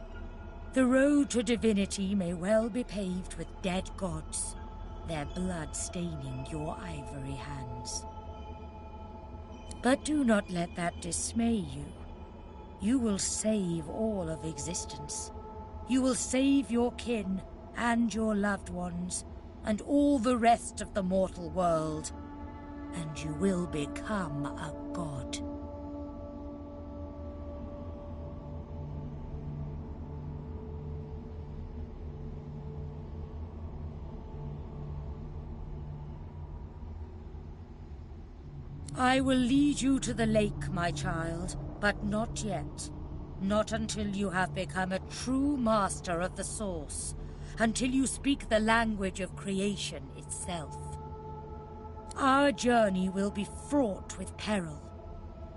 The road to divinity may well be paved with dead gods, their blood staining your ivory hands. But do not let that dismay you. You will save all of existence. You will save your kin and your loved ones, and all the rest of the mortal world, and you will become a god. I will lead you to the lake, my child, but not yet. Not until you have become a true master of the Source, until you speak the language of creation itself. Our journey will be fraught with peril.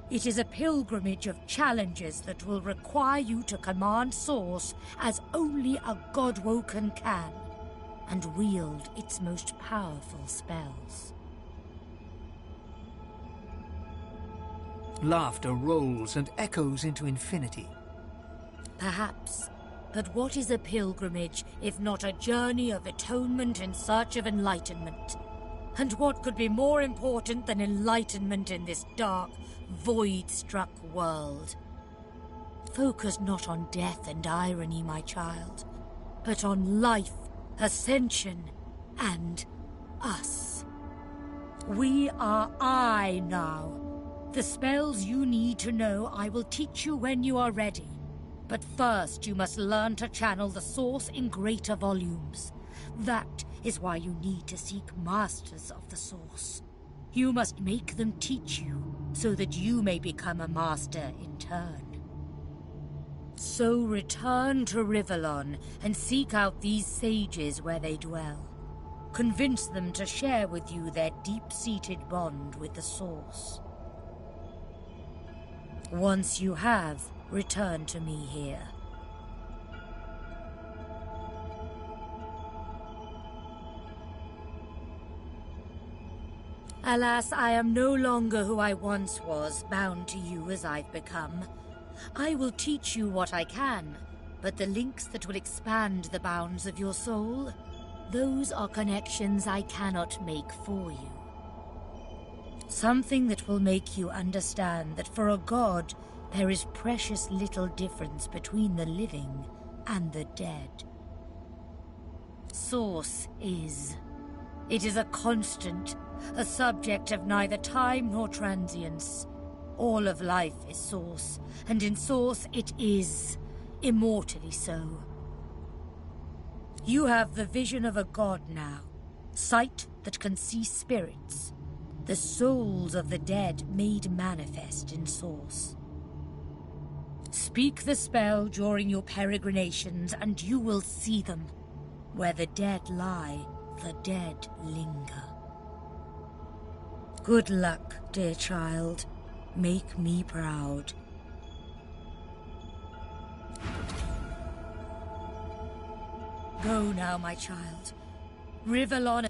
It is a pilgrimage of challenges that will require you to command Source as only a God-woken can, and wield its most powerful spells. Laughter rolls and echoes into infinity. Perhaps. But what is a pilgrimage if not a journey of atonement in search of enlightenment? And what could be more important than enlightenment in this dark, void-struck world? Focus not on death and irony, my child, but on life, ascension, and us. We are I now. The spells you need to know I will teach you when you are ready. But first you must learn to channel the Source in greater volumes. That is why you need to seek masters of the Source. You must make them teach you, so that you may become a master in turn. So return to Rivellon and seek out these sages where they dwell. Convince them to share with you their deep-seated bond with the Source. Once you have, return to me here. Alas, I am no longer who I once was, bound to you as I've become. I will teach you what I can, but the links that will expand the bounds of your soul, those are connections I cannot make for you. Something that will make you understand that for a god, there is precious little difference between the living and the dead. Source is. It is a constant, a subject of neither time nor transience. All of life is Source, and in Source it is, immortally so. You have the vision of a god now, sight that can see spirits, the souls of the dead made manifest in Source. Speak the spell during your peregrinations, and you will see them. Where the dead lie, the dead linger. Good luck, dear child. Make me proud. Go now, my child. Rivellon.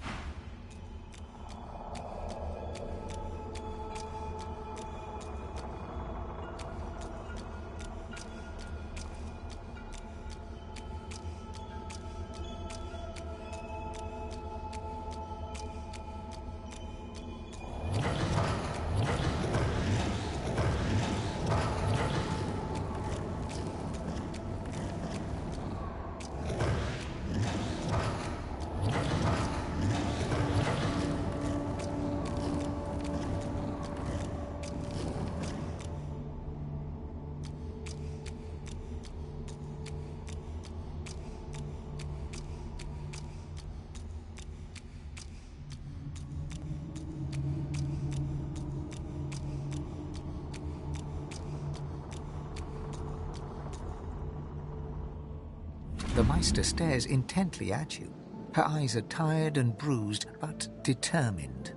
The Meister stares intently at you. Her eyes are tired and bruised, but determined.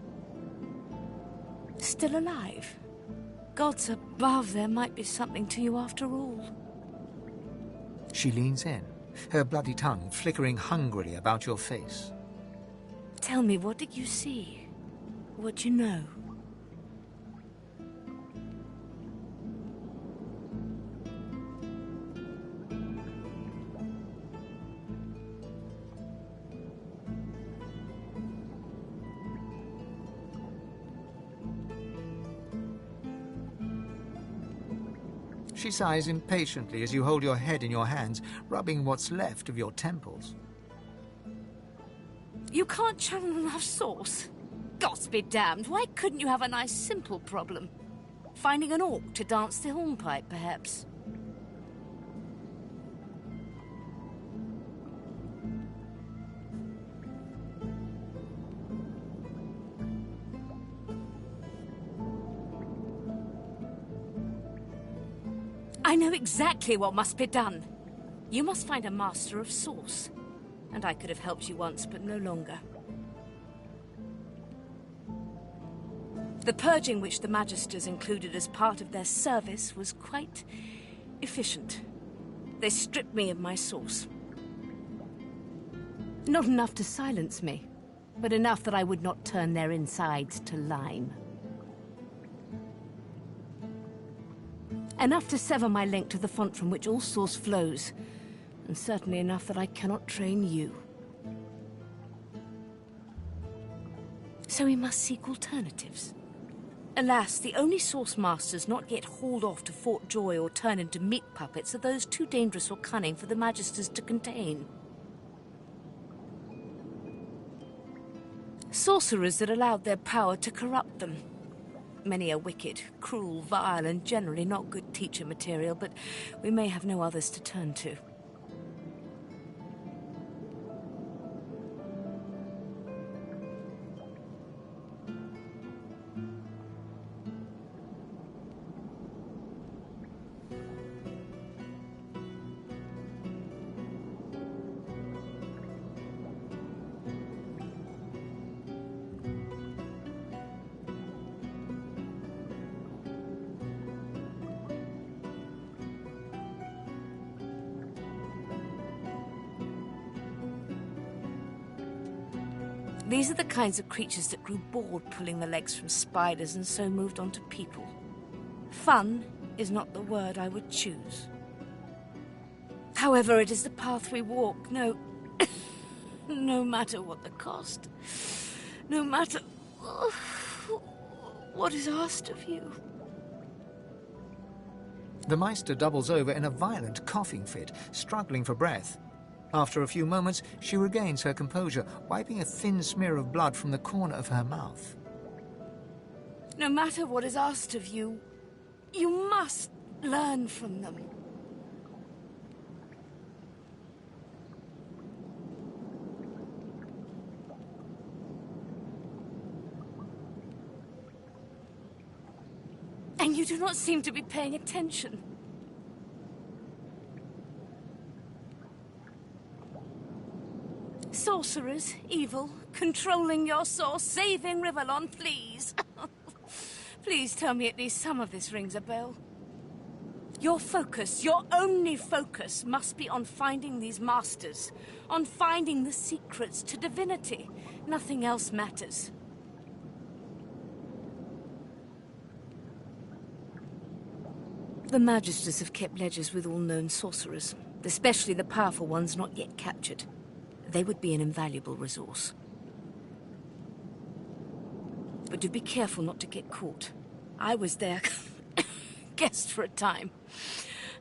Still alive? Gods above, there might be something to you after all. She leans in, her bloody tongue flickering hungrily about your face. Tell me, what did you see? What you know? She sighs impatiently as you hold your head in your hands, rubbing what's left of your temples. You can't channel enough Source? Gods be damned, why couldn't you have a nice simple problem? Finding an orc to dance the hornpipe, perhaps? I know exactly what must be done. You must find a master of Source. And I could have helped you once, but no longer. The purging which the Magisters included as part of their service was quite efficient. They stripped me of my Source. Not enough to silence me, but enough that I would not turn their insides to lime. Enough to sever my link to the font from which all Source flows, and certainly enough that I cannot train you. So we must seek alternatives. Alas, the only Source Masters not yet hauled off to Fort Joy or turned into meat puppets are those too dangerous or cunning for the Magisters to contain. Sorcerers that allowed their power to corrupt them. Many are wicked, cruel, vile, and generally not good teacher material, but we may have no others to turn to. These are the kinds of creatures that grew bored pulling the legs from spiders and so moved on to people. Fun is not the word I would choose. However, it is the path we walk, no matter what the cost. No matter what is asked of you. The Meister doubles over in a violent coughing fit, struggling for breath. After a few moments, she regains her composure, wiping a thin smear of blood from the corner of her mouth. No matter what is asked of you, you must learn from them. And you do not seem to be paying attention. Sorcerers, evil, controlling your source, saving Rivellon, please. Please tell me at least some of this rings a bell. Your focus, your only focus, must be on finding these masters, on finding the secrets to divinity. Nothing else matters. The Magisters have kept ledgers with all known sorcerers, especially the powerful ones not yet captured. They would be an invaluable resource. But do be careful not to get caught. I was their guest for a time,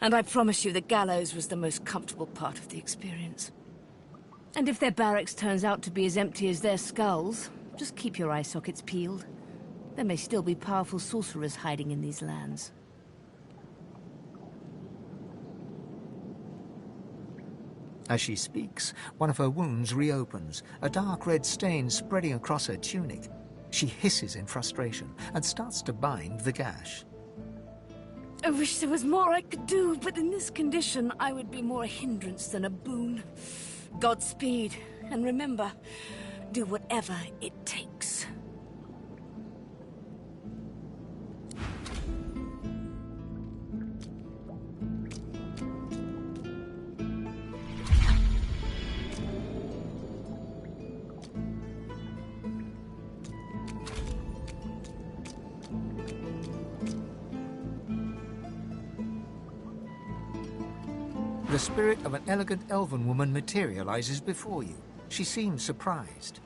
and I promise you the gallows was the most comfortable part of the experience. And if their barracks turns out to be as empty as their skulls, just keep your eye sockets peeled. There may still be powerful sorcerers hiding in these lands. As she speaks, one of her wounds reopens, a dark red stain spreading across her tunic. She hisses in frustration and starts to bind the gash. I wish there was more I could do, but in this condition, I would be more a hindrance than a boon. Godspeed, and remember, do whatever it takes. The spirit of an elegant elven woman materializes before you. She seems surprised.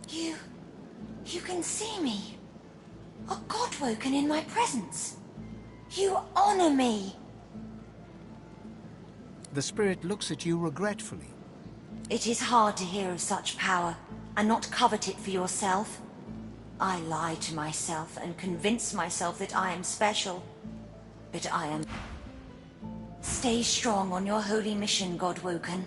You can see me. A god woken in my presence. You honor me. The spirit looks at you regretfully. It is hard to hear of such power and not covet it for yourself. I lie to myself and convince myself that I am special. But I am... Stay strong on your holy mission, Godwoken.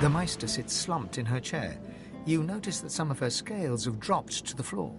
The Meister sits slumped in her chair. You notice that some of her scales have dropped to the floor.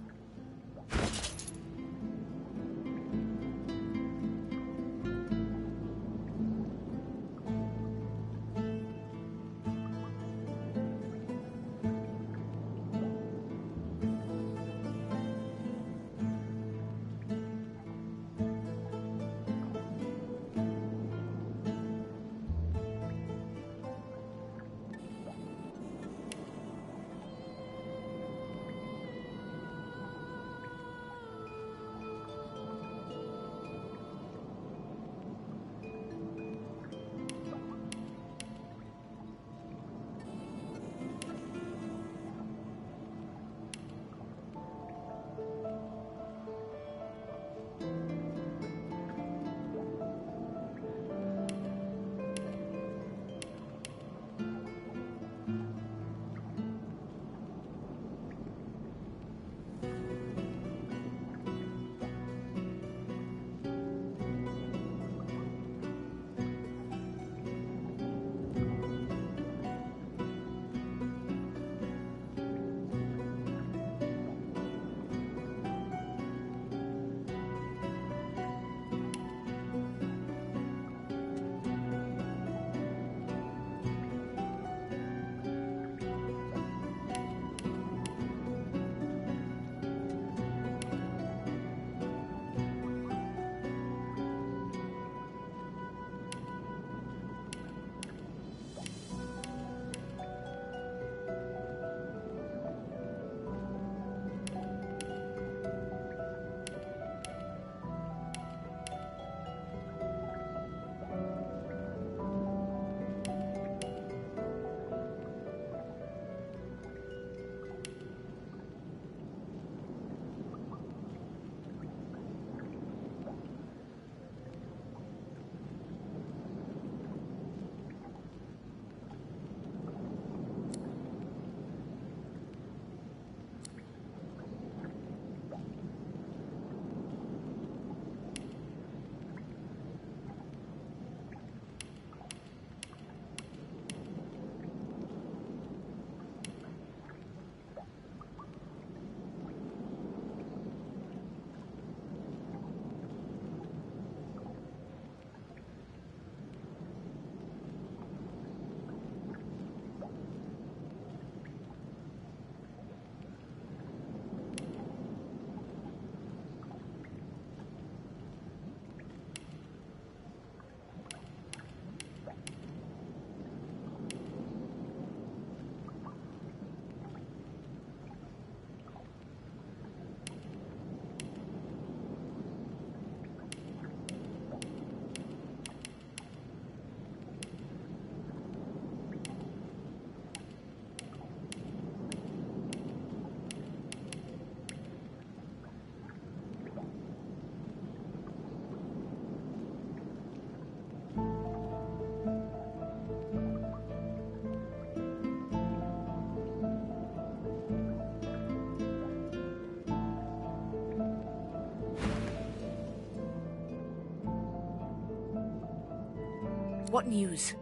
What news?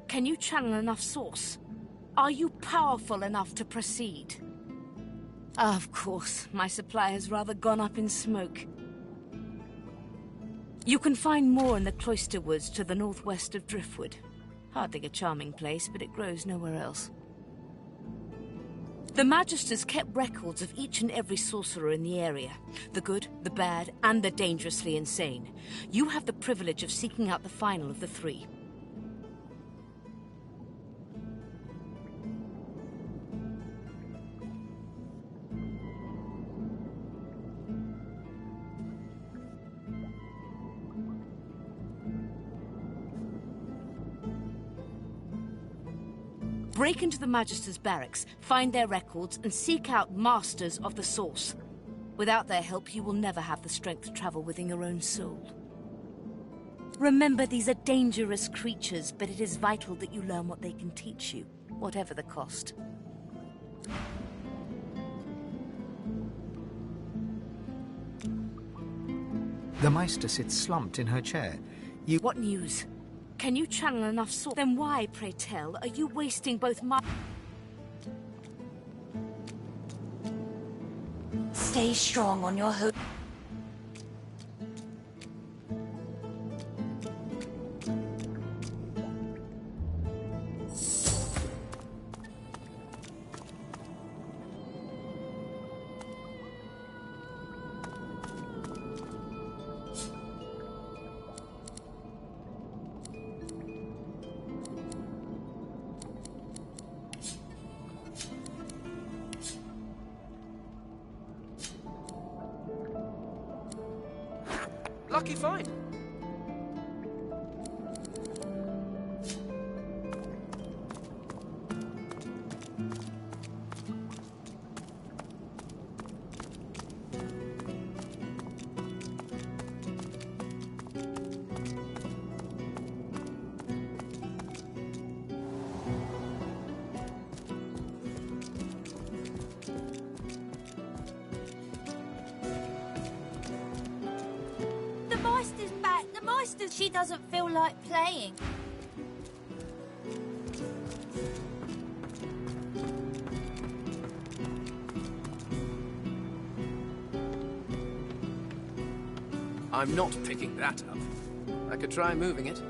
Can you channel enough source? Are you powerful enough to proceed? Of course, my supply has rather gone up in smoke. You can find more in the cloister woods to the northwest of Driftwood. Hardly a charming place, but it grows nowhere else. The Magisters kept records of each and every sorcerer in the area. The good, the bad, and the dangerously insane. You have the privilege of seeking out the final of the three. Break into the Magister's barracks, find their records, and seek out Masters of the Source. Without their help, you will never have the strength to travel within your own soul. Remember, these are dangerous creatures, but it is vital that you learn what they can teach you, whatever the cost. The Meister sits slumped in her chair. What news? Can you channel enough source? Then why, pray tell, are you wasting both my... Stay strong on your hope. Lucky find. She doesn't feel like playing. I'm not picking that up. I could try moving it.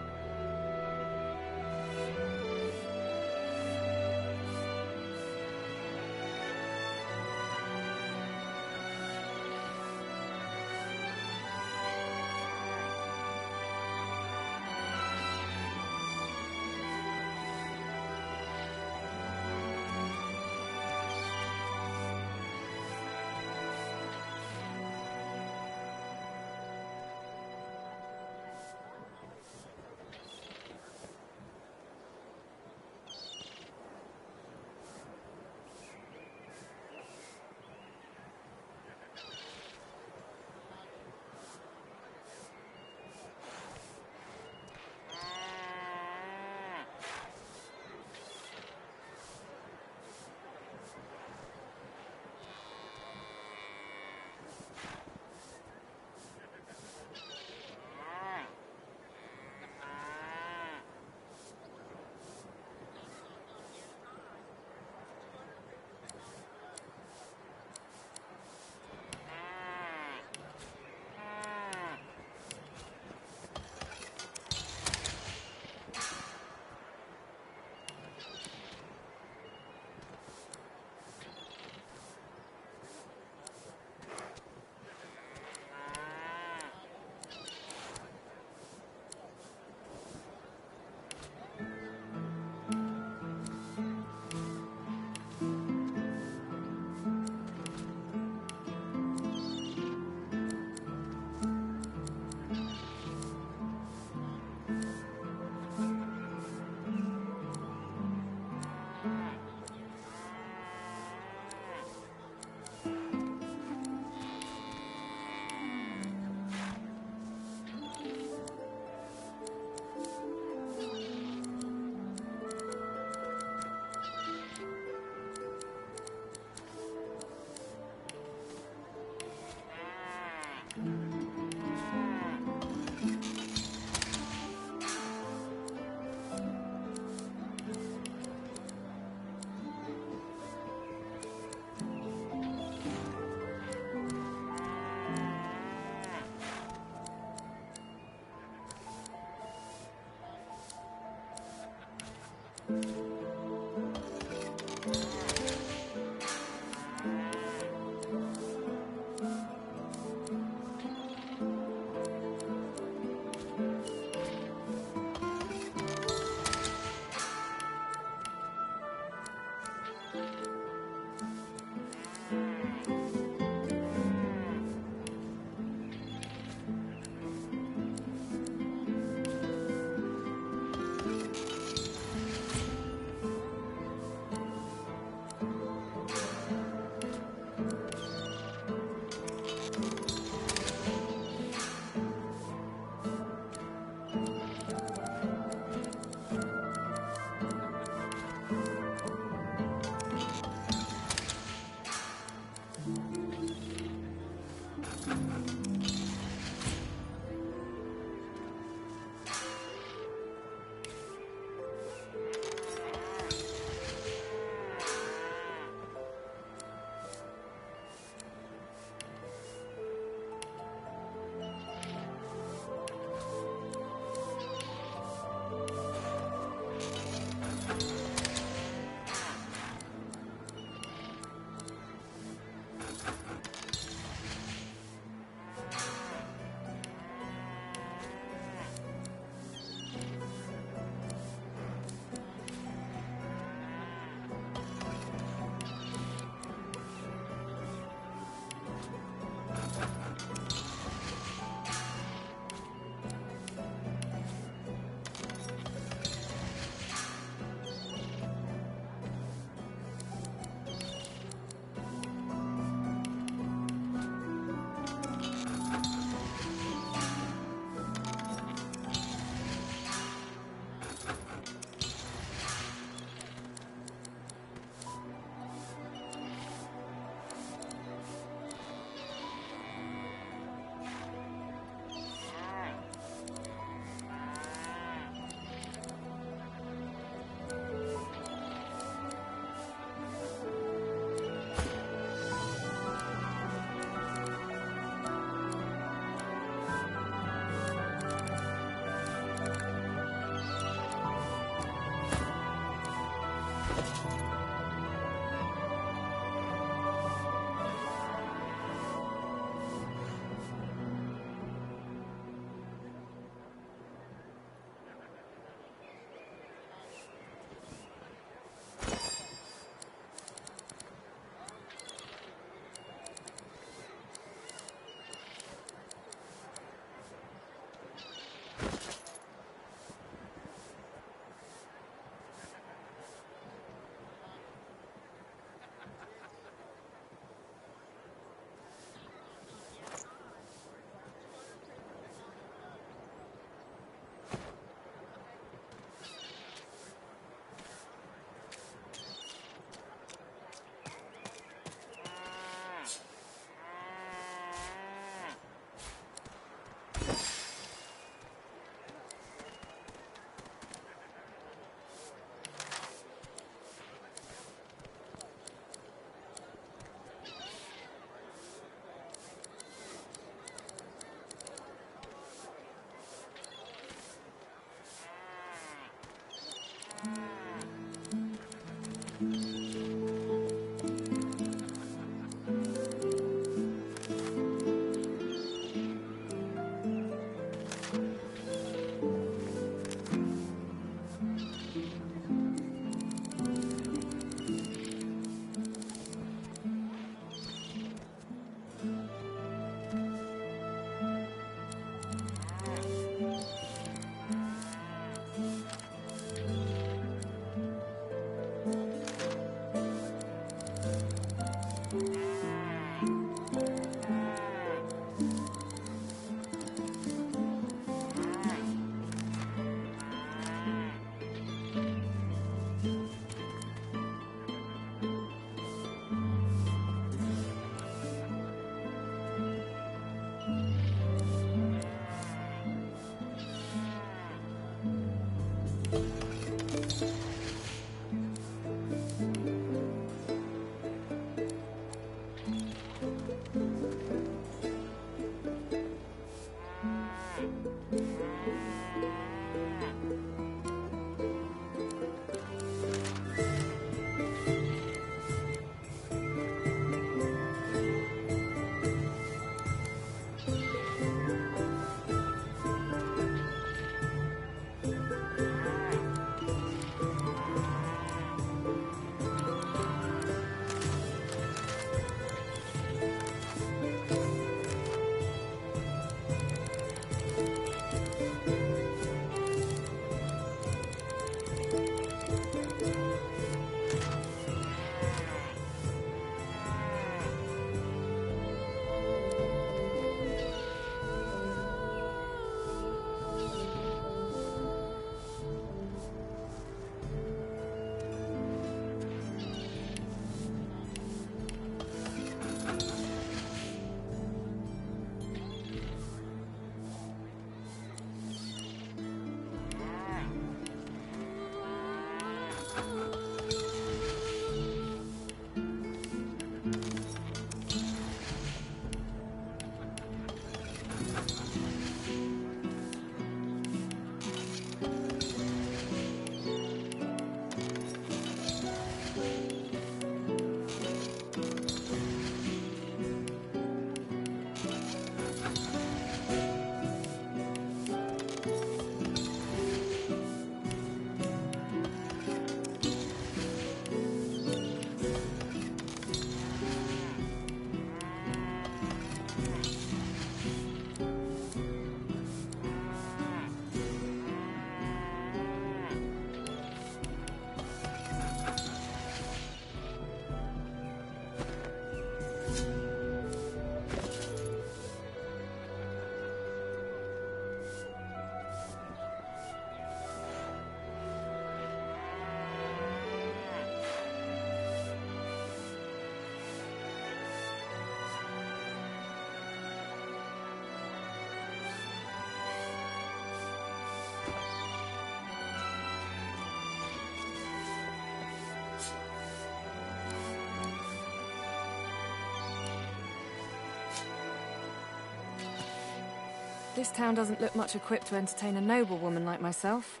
This town doesn't look much equipped to entertain a noblewoman like myself.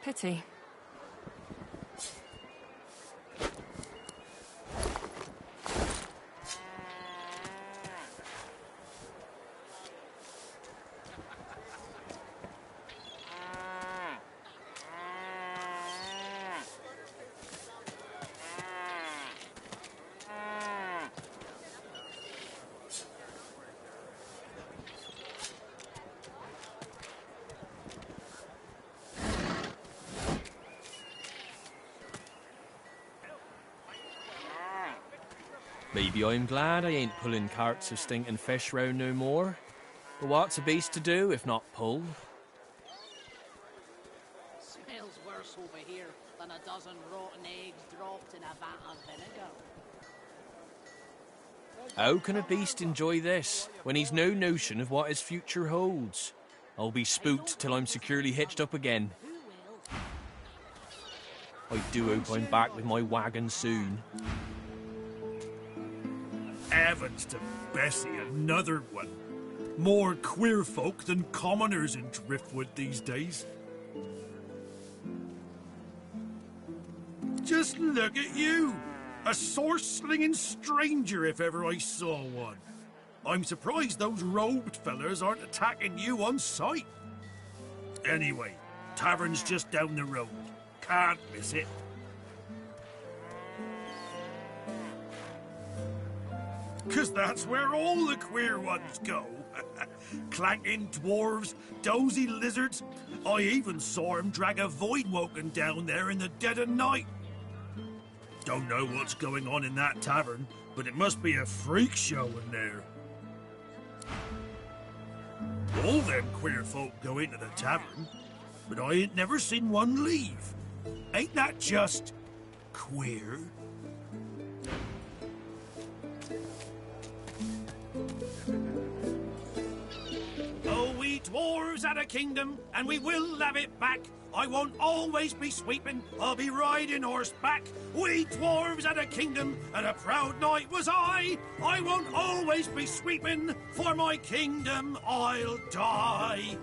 Pity. Maybe I'm glad I ain't pulling carts of stinking fish round no more. But what's a beast to do if not pull? Smells worse over here than a dozen rotten eggs dropped in a vat of vinegar. How can a beast enjoy this, when he's no notion of what his future holds? I'll be spooked till I'm securely hitched up again. I do hope I'm back with my wagon soon. Heavens to Bessie, another one. More queer folk than commoners in Driftwood these days. Just look at you! A sword-slinging stranger if ever I saw one. I'm surprised those robed fellas aren't attacking you on sight. Anyway, tavern's just down the road. Can't miss it. Because that's where all the queer ones go. Clanking dwarves, dozy lizards. I even saw him drag a voidwoken down there in the dead of night. Don't know what's going on in that tavern, but it must be a freak show in there. All them queer folk go into the tavern, but I ain't never seen one leave. Ain't that just queer? Oh, we dwarves had a kingdom, and we will have it back. I won't always be sweeping, I'll be riding horseback. We dwarves had a kingdom, and a proud knight was I. I won't always be sweeping, for my kingdom I'll die.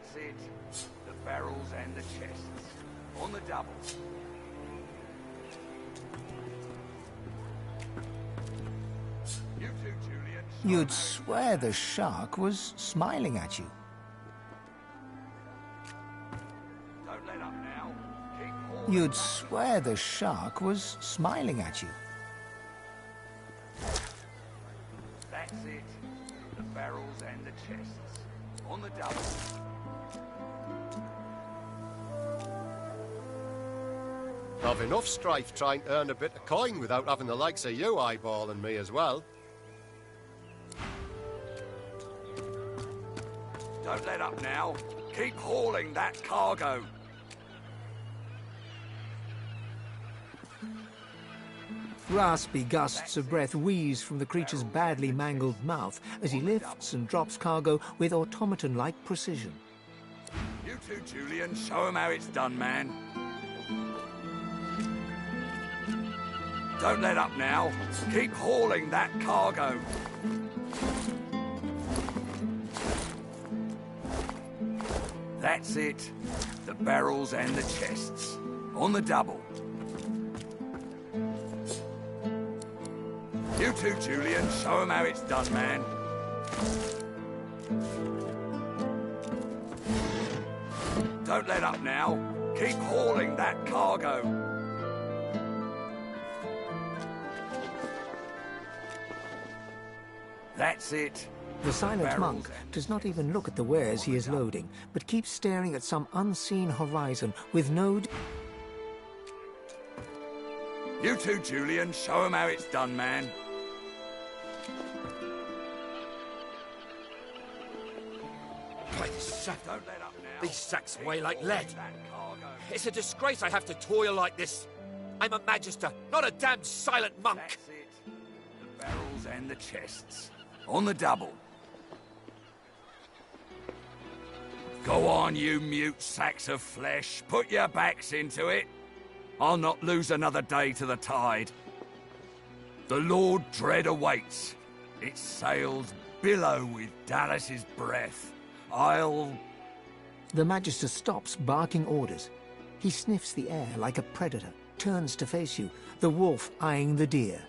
That's it. The barrels and the chests. On the double. You too, Julian. You'd swear the shark was smiling at you. Don't let up now. Keep hauling. You'd swear the shark was smiling at you. That's it. The barrels and the chests. On the double. I've enough strife trying to earn a bit of coin without having the likes of you eyeballing me as well. Don't let up now. Keep hauling that cargo. Raspy gusts of breath wheeze from the creature's badly mangled mouth as he lifts and drops cargo with automaton-like precision. You too, Julian. Show 'em how it's done, man. Don't let up now. Keep hauling that cargo. That's it. The barrels and the chests. On the double. You too, Julian. Show 'em how it's done, man. Don't let up now. Keep hauling that cargo. That's it. The silent monk does not even look at the wares he is loading, but keeps staring at some unseen horizon with no... You too, Julian. Show 'em how it's done, man. These sacks weigh like lead. It's a disgrace I have to toil like this. I'm a magister, not a damned silent monk. That's it. The barrels and the chests. On the double. Go on, you mute sacks of flesh. Put your backs into it. I'll not lose another day to the tide. The Lord Dread awaits. Its sails billow with Dallas's breath. I'll... The Magister stops barking orders. He sniffs the air like a predator, turns to face you, the wolf eyeing the deer.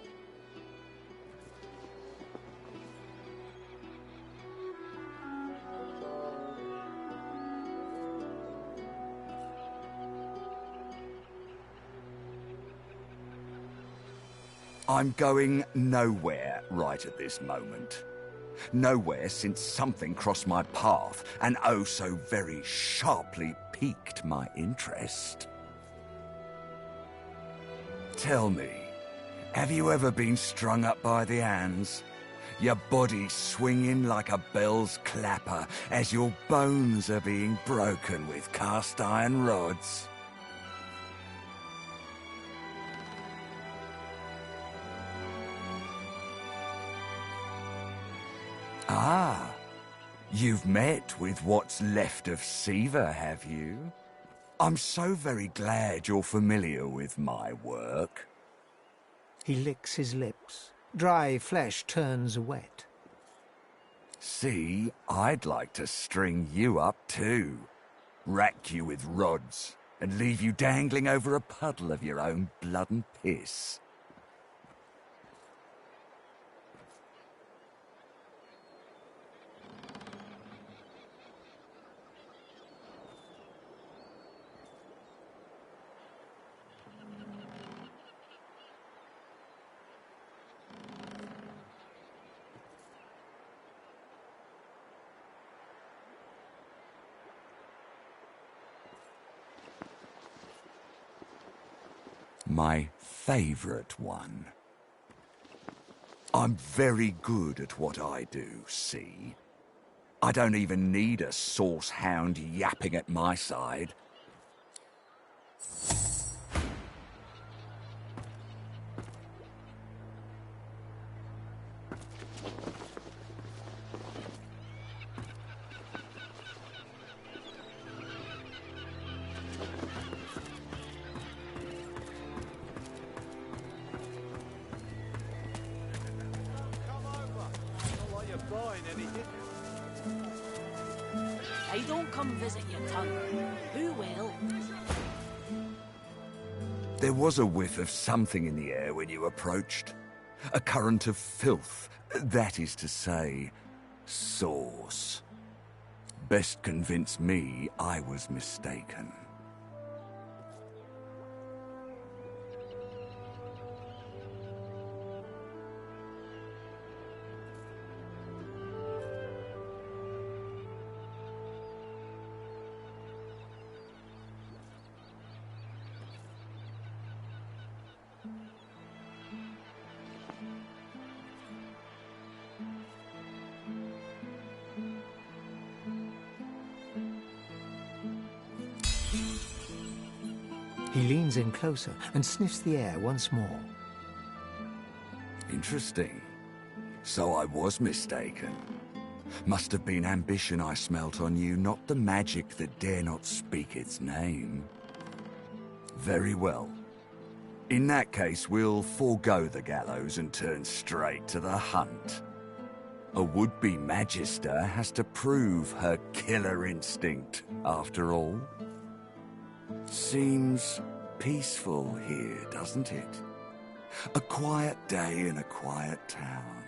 I'm going nowhere right at this moment. Nowhere since something crossed my path and oh so very sharply piqued my interest. Tell me, have you ever been strung up by the hands? Your body swinging like a bell's clapper as your bones are being broken with cast iron rods? Ah, you've met with what's left of Siva, have you? I'm so very glad you're familiar with my work. He licks his lips. Dry flesh turns wet. See, I'd like to string you up too. Rack you with rods and leave you dangling over a puddle of your own blood and piss. My favourite one. I'm very good at what I do, see? I don't even need a sauce hound yapping at my side. don't come visit your tongue, who will? There was a whiff of something in the air when you approached. A current of filth. That is to say, sauce. Best convince me I was mistaken. He leans in closer and sniffs the air once more. Interesting. So I was mistaken. Must have been ambition I smelt on you, not the magic that dare not speak its name. Very well. In that case, we'll forego the gallows and turn straight to the hunt. A would-be magister has to prove her killer instinct, after all. Seems peaceful here, doesn't it? A quiet day in a quiet town.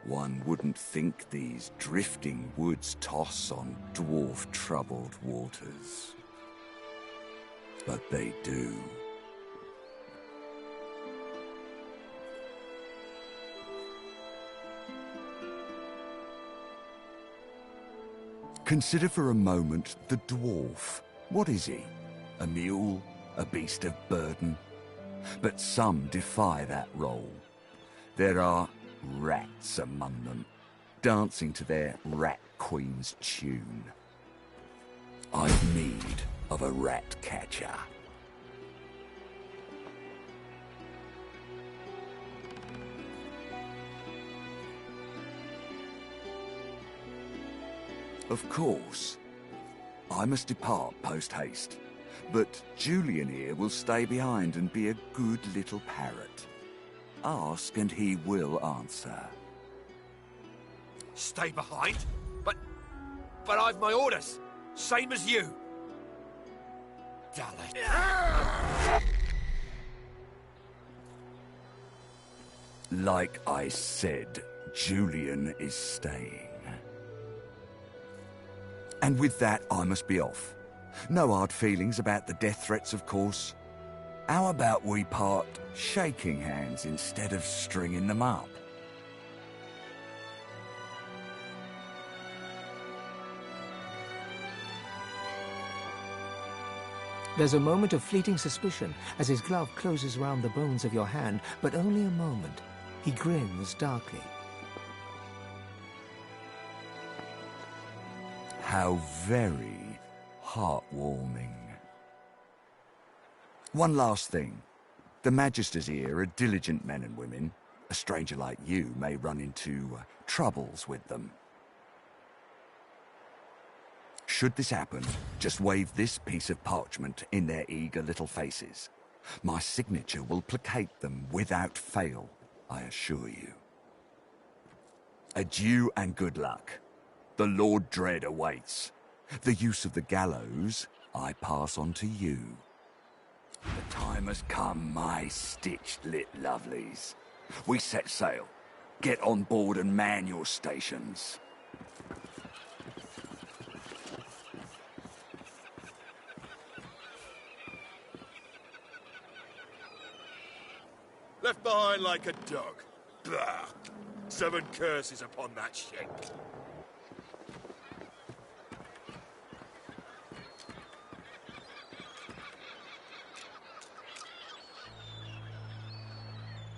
One wouldn't think these drifting woods toss on dwarf-troubled waters. But they do. Consider for a moment the dwarf. What is he? A mule? A beast of burden? But some defy that role. There are rats among them, dancing to their rat queen's tune. I've need of a rat catcher. Of course. I must depart post-haste, but Julian here will stay behind and be a good little parrot. Ask and he will answer. Stay behind? But I've my orders. Same as you. Damn it. Like I said, Julian is staying. And with that, I must be off. No hard feelings about the death threats, of course. How about we part shaking hands instead of stringing them up? There's a moment of fleeting suspicion as his glove closes round the bones of your hand, but only a moment. He grins darkly. How very heartwarming. One last thing. The Magisters here are diligent men and women. A stranger like you may run into troubles with them. Should this happen, just wave this piece of parchment in their eager little faces. My signature will placate them without fail, I assure you. Adieu and good luck. The Lord Dread awaits. The use of the gallows I pass on to you. The time has come, my stitched-lit lovelies. We set sail. Get on board and man your stations. Left behind like a dog. Blah. 7 curses upon that shank.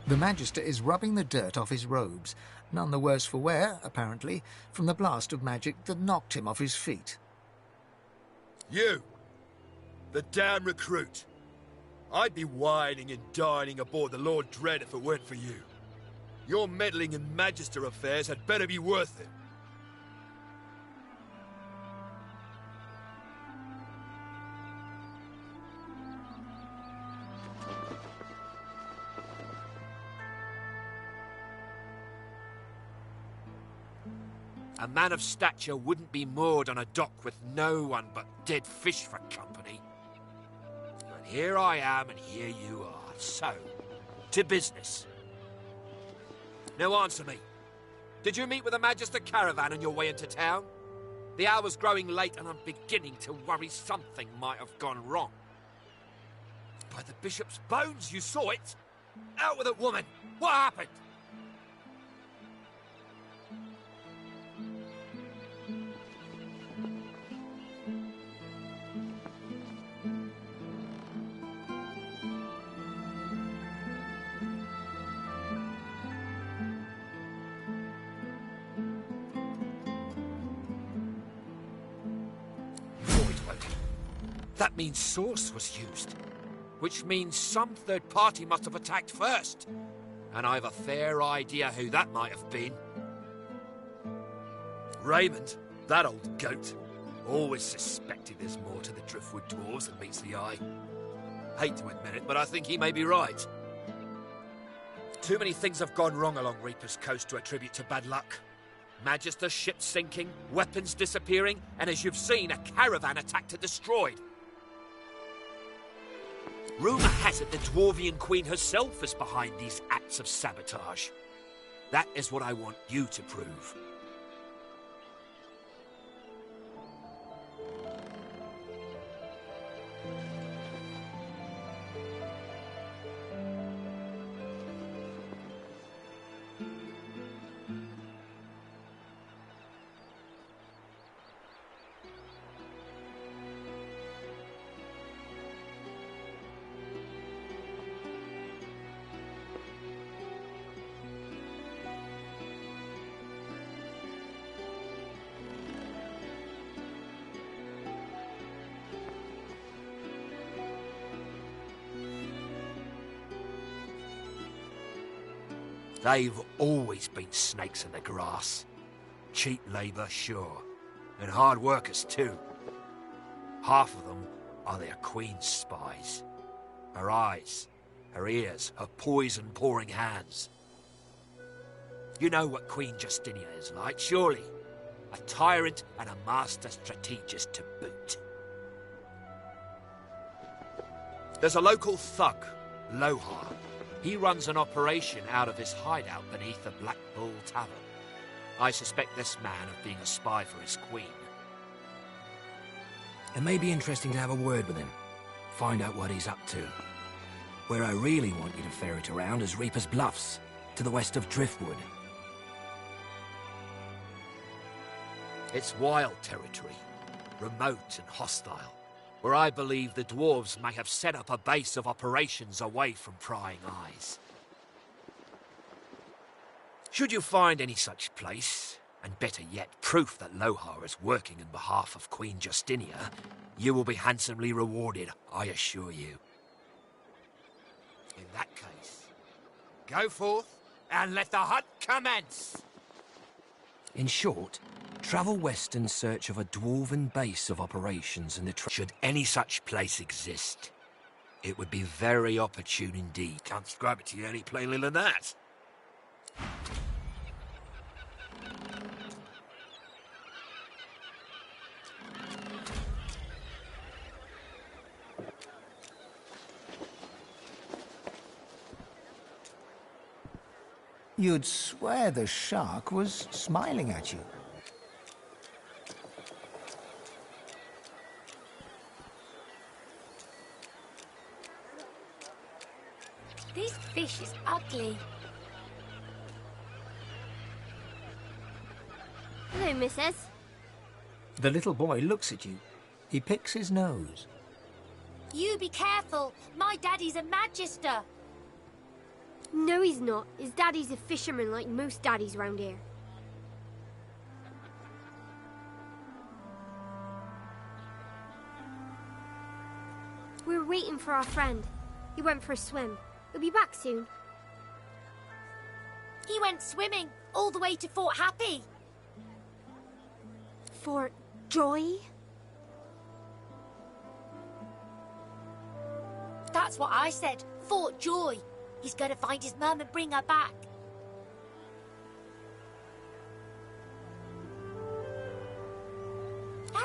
The Magister is rubbing the dirt off his robes, none the worse for wear, apparently, from the blast of magic that knocked him off his feet. You! The damn recruit! I'd be whining and dining aboard the Lord Dread if it weren't for you. Your meddling in Magister affairs had better be worth it. A man of stature wouldn't be moored on a dock with no one but dead fish for company. But here I am and here you are. So, to business. Now answer me. Did you meet with a Magister caravan on your way into town? The hour's growing late and I'm beginning to worry something might have gone wrong. By the bishop's bones, you saw it! Out with it, woman! What happened? That means source was used, which means some third party must have attacked first. And I've a fair idea who that might have been. Raymond, that old goat, always suspected there's more to the Driftwood dwarves than meets the eye. Hate to admit it, but I think he may be right. Too many things have gone wrong along Reaper's Coast to attribute to bad luck. Magister ships sinking, weapons disappearing, and as you've seen, a caravan attacked and destroyed. Rumour has it the Dwarvian Queen herself is behind these acts of sabotage. That is what I want you to prove. They've always been snakes in the grass. Cheap labour, sure. And hard workers, too. Half of them are their queen's spies. Her eyes, her ears, her poison-pouring hands. You know what Queen Justinia is like, surely. A tyrant and a master strategist to boot. There's a local thug, Lohar. He runs an operation out of his hideout beneath the Black Bull Tavern. I suspect this man of being a spy for his queen. It may be interesting to have a word with him. Find out what he's up to. Where I really want you to ferret around is Reaper's Bluffs, to the west of Driftwood. It's wild territory, remote and hostile, where I believe the dwarves may have set up a base of operations away from prying eyes. Should you find any such place, and better yet, proof that Lohar is working on behalf of Queen Justinia, you will be handsomely rewarded, I assure you. In that case, go forth and let the hunt commence! In short, travel west in search of a dwarven base of operations in the Should any such place exist, it would be very opportune indeed. Can't describe it to you any plainly than that. You'd swear the shark was smiling at you. This fish is ugly. Hello, missus. The little boy looks at you. He picks his nose. You be careful. My daddy's a magister. No, he's not. His daddy's a fisherman like most daddies round here. We're waiting for our friend. He went for a swim. He'll be back soon. He went swimming all the way to Fort Happy. Fort Joy? That's what I said. Fort Joy. He's going to find his mum and bring her back.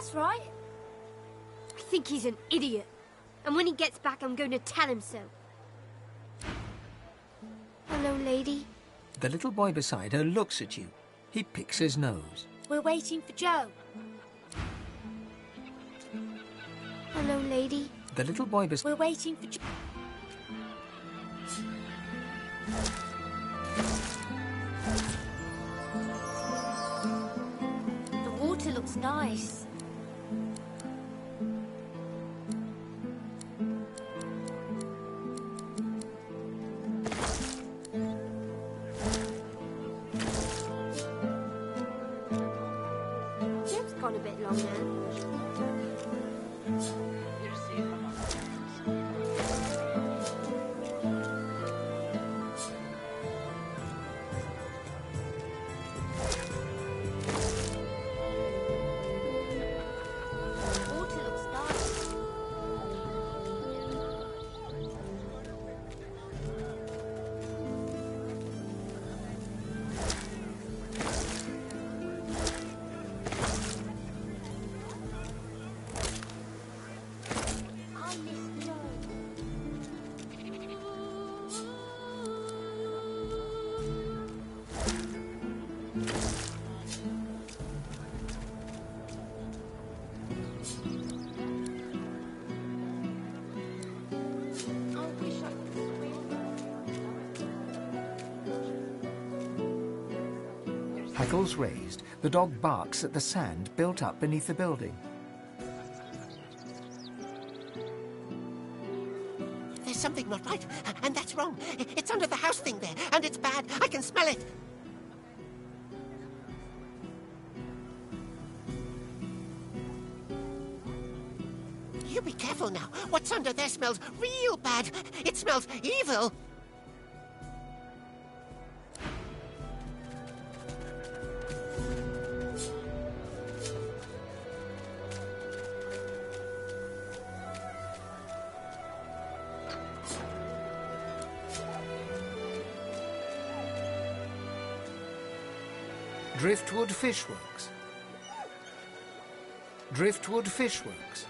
That's right. I think he's an idiot. And when he gets back, I'm going to tell him so. Hello, lady. The little boy beside her looks at you. He picks his nose. We're waiting for Joe. Hello, lady. The little boy We're waiting for Joe. The water looks nice. Jim's gone a bit long now. Water looks nice. I miss Joe. I wish I could swim. Hackles raised, the dog barks at the sand built up beneath the building. There's something not right, and that's wrong. It's under the house thing there, and it's bad. I can smell it. You be careful now. What's under there smells real bad. It smells evil. Driftwood Fishworks. Driftwood Fishworks.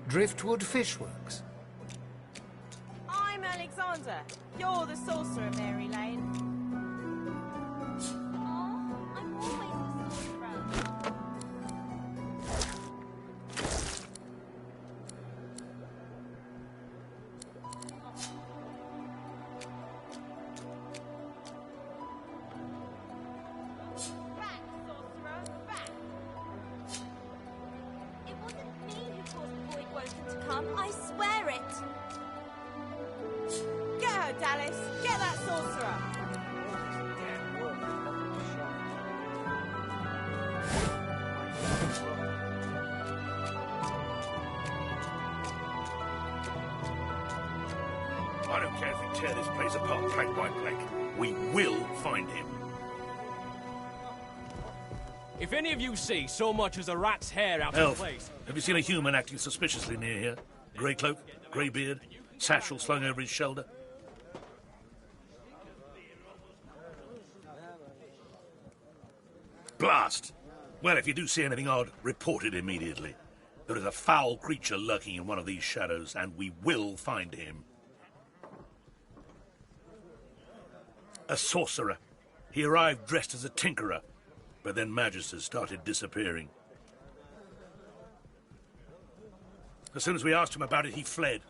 Driftwood Fishworks. I'm Alexander. You're the sorcerer, Mary Lane. I'm always the sorcerer. Back, sorcerer, back. It wasn't me who caused the void woken to come. I swear it. Get her, Dallas. Get that sorcerer. I don't care if we tear this place apart plank by plank. We will find him. If any of you see so much as a rat's hair out Elf, of place... have you seen a human acting suspiciously near here? Grey cloak, grey beard, satchel slung over his shoulder? Blast! Well, if you do see anything odd, report it immediately. There is a foul creature lurking in one of these shadows, and we will find him. A sorcerer. He arrived dressed as a tinkerer, but then magisters started disappearing. As soon as we asked him about it, he fled.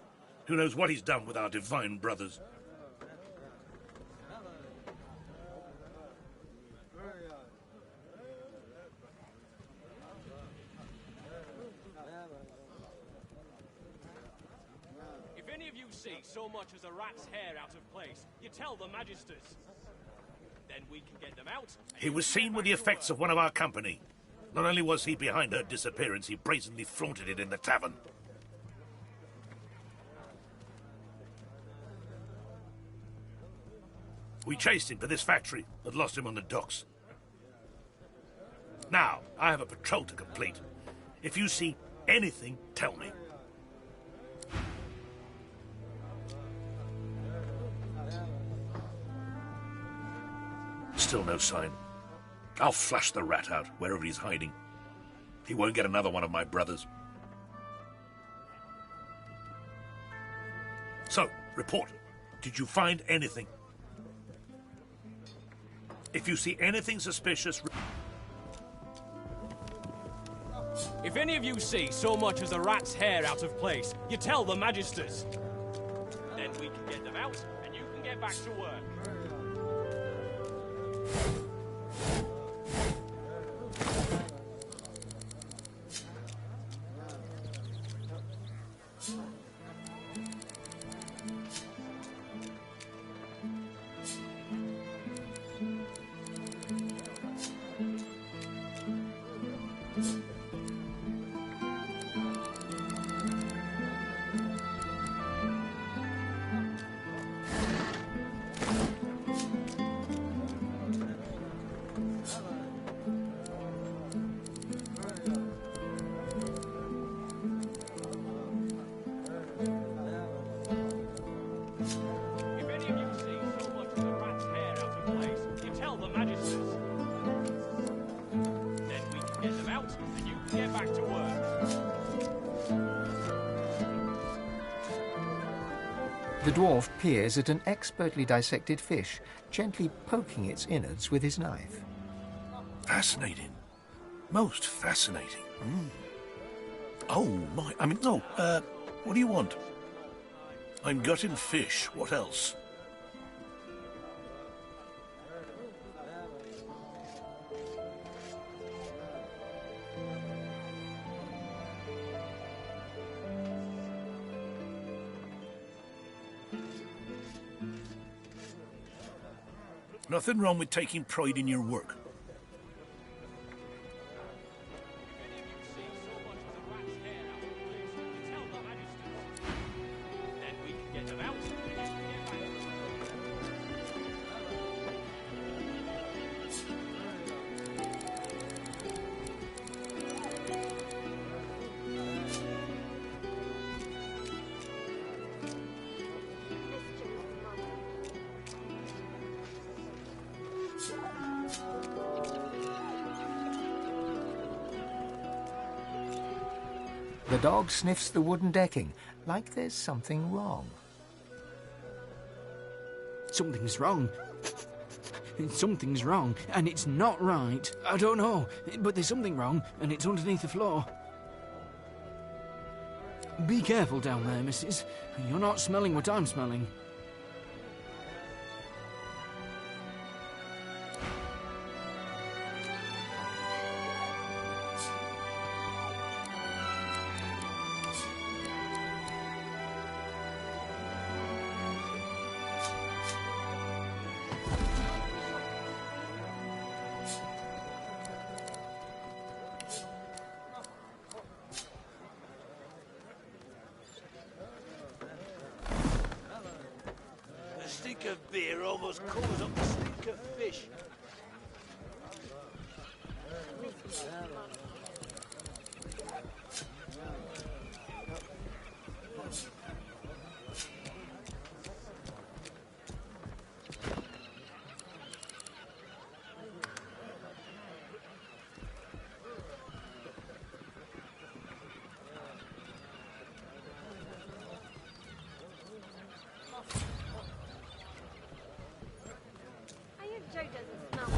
Who knows what he's done with our divine brothers? If any of you see so much as a rat's hair out of place, you tell the magisters. Then we can get them out. He was seen with the effects of one of our company. Not only was he behind her disappearance, he brazenly flaunted it in the tavern. We chased him to this factory, but lost him on the docks. Now, I have a patrol to complete. If you see anything, tell me. Still no sign. I'll flush the rat out, wherever he's hiding. He won't get another one of my brothers. So, report. Did you find anything? If you see anything suspicious... If any of you see so much as a rat's hair out of place, you tell the magisters. Then we can get them out, and you can get back to work. get them out, and you can get back to work. The dwarf peers at an expertly dissected fish, gently poking its innards with his knife. Fascinating. Most fascinating. Oh, my... I mean, no, what do you want? I'm gutting fish. What else? Nothing wrong with taking pride in your work. The dog sniffs the wooden decking, like there's something wrong. Something's wrong. Something's wrong, and it's not right. I don't know, but there's something wrong, and it's underneath the floor. Be careful down there, missus. You're not smelling what I'm smelling. The stink of beer almost covers up the stink of fish. Joe doesn't smell.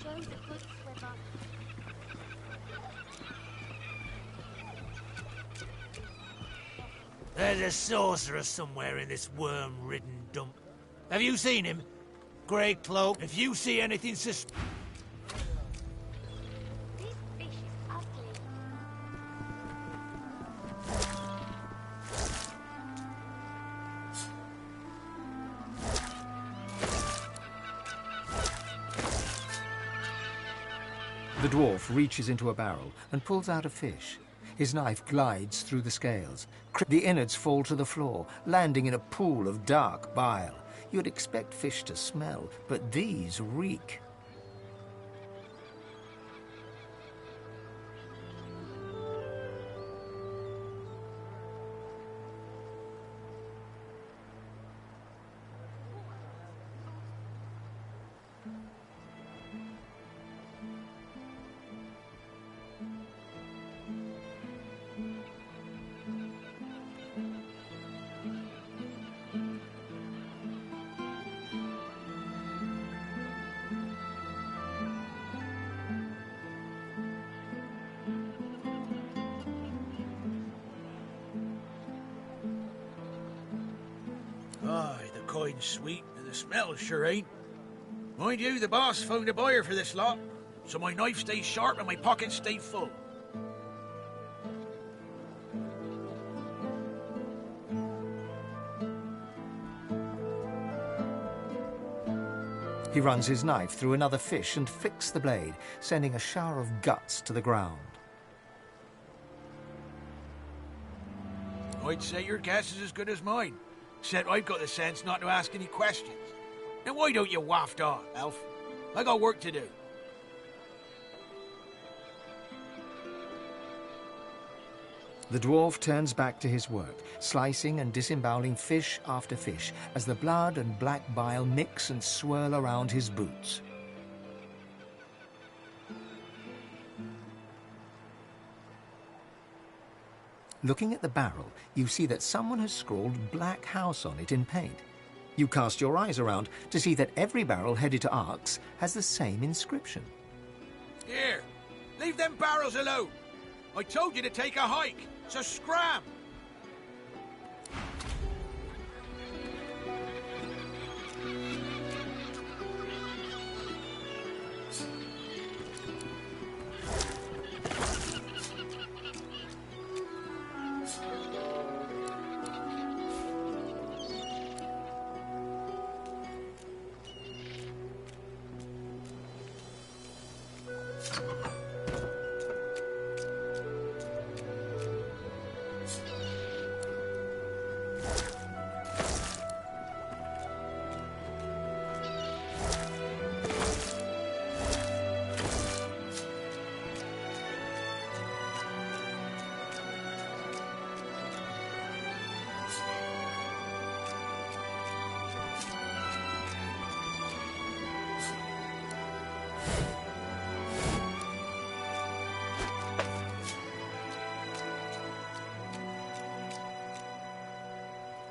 Joe's a good swimmer. There's a sorcerer somewhere in this worm-ridden dump. Have you seen him? Grey cloak. If you see anything sus... This fish is ugly. The dwarf reaches into a barrel and pulls out a fish. His knife glides through the scales. The innards fall to the floor, landing in a pool of dark bile. You'd expect fish to smell, but these reek. Aye, the coin's sweet, and the smell sure ain't. Mind you, the boss found a buyer for this lot, so my knife stays sharp and my pockets stay full. He runs his knife through another fish and flicks the blade, sending a shower of guts to the ground. I'd say your guess is as good as mine, except I've got the sense not to ask any questions. Now why don't you waft on, Elf? I got work to do. The dwarf turns back to his work, slicing and disemboweling fish after fish as the blood and black bile mix and swirl around his boots. Looking at the barrel, you see that someone has scrawled Black House on it in paint. You cast your eyes around to see that every barrel headed to Arx has the same inscription. Here, leave them barrels alone. I told you to take a hike, so scram!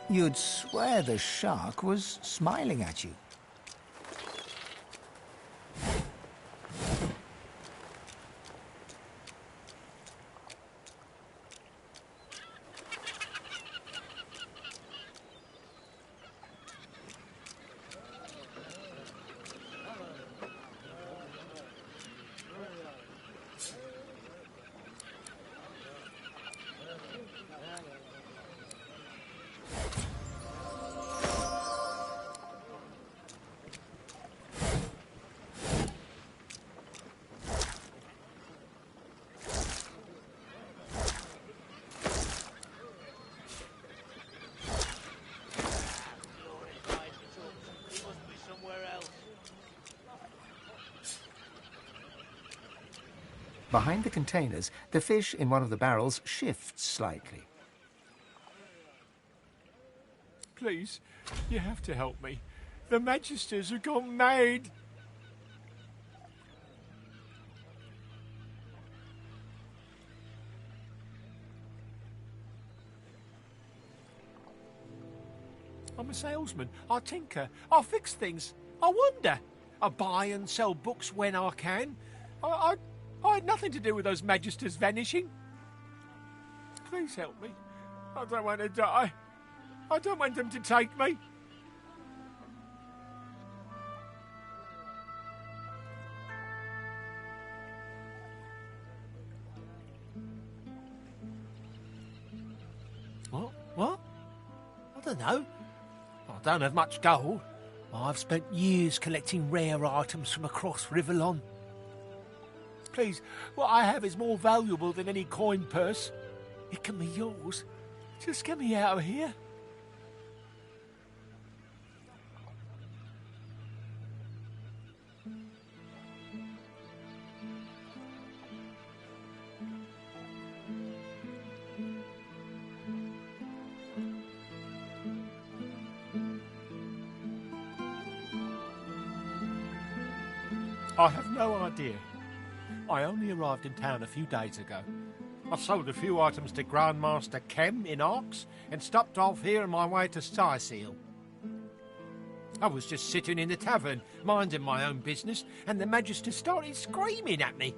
You'd swear the shark was smiling at you. Behind the containers, the fish in one of the barrels shifts slightly. Please, you have to help me. The Magisters have gone mad. I'm a salesman. I tinker. I fix things. I wonder. I buy and sell books when I can. I had nothing to do with those Magisters vanishing. Please help me. I don't want to die. I don't want them to take me. What? I don't know. I don't have much gold. I've spent years collecting rare items from across Riverlon. Please, what I have is more valuable than any coin purse. It can be yours. Just get me out of here. I have no idea. I only arrived in town a few days ago. I sold a few items to Grandmaster Kem in Arx and stopped off here on my way to Scythiel. I was just sitting in the tavern, minding my own business, and the Magister started screaming at me.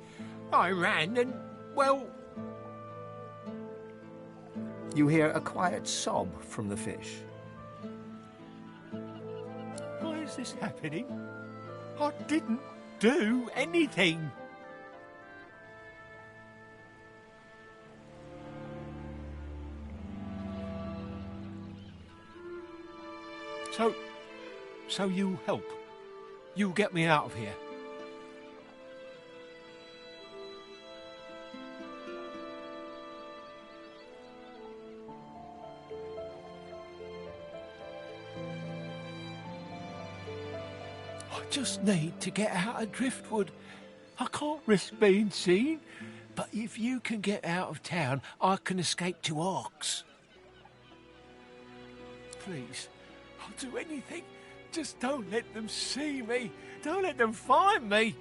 I ran and, well... You hear a quiet sob from the fish. Why is this happening? I didn't do anything. So you help. You get me out of here. I just need to get out of Driftwood. I can't risk being seen, but if you can get out of town, I can escape to Arks. Please, I'll do anything. Just don't let them see me. Don't let them find me.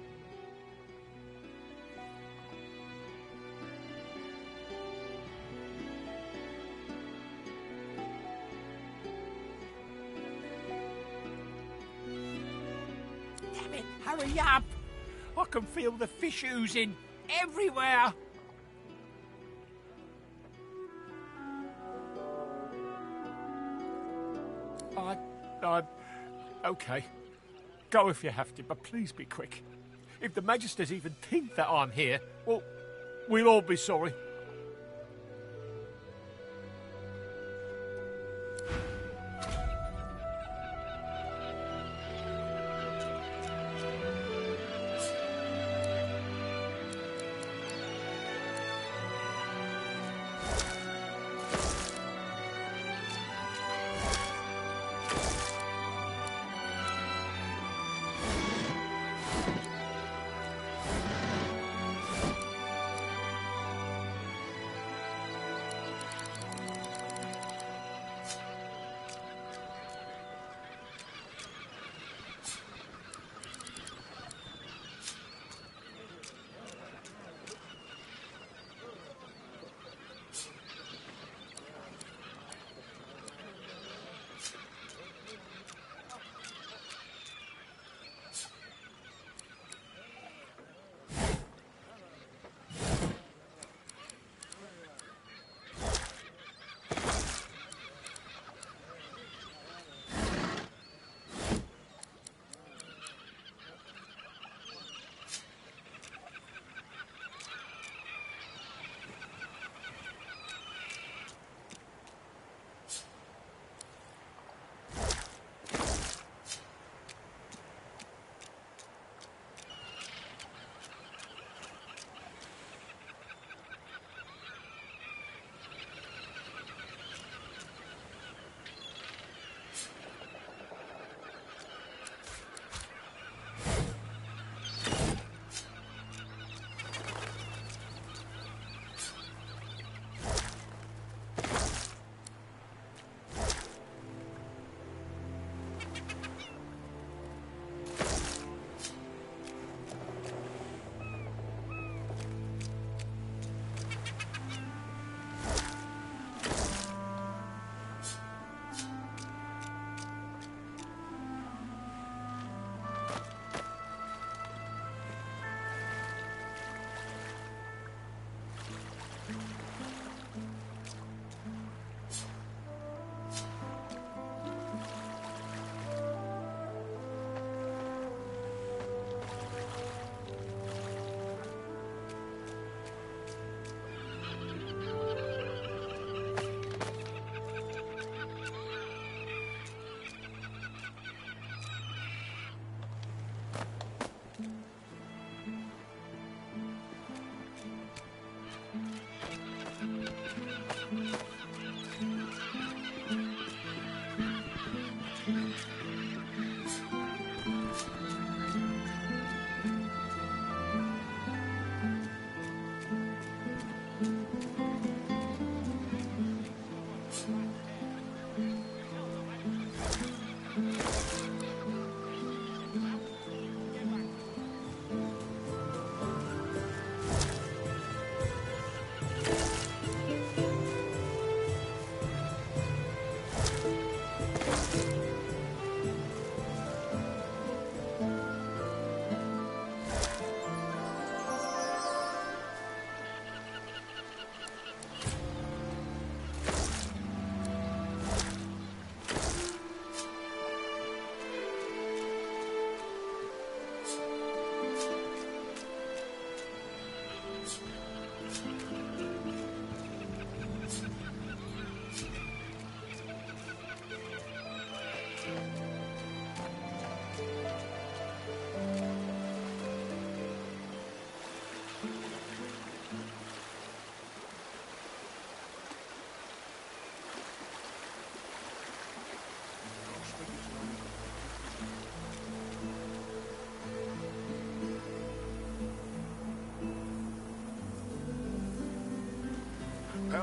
Damn it, hurry up! I can feel the fish oozing everywhere. Okay. Go if you have to, but please be quick. If the Magisters even think that I'm here, well, we'll all be sorry.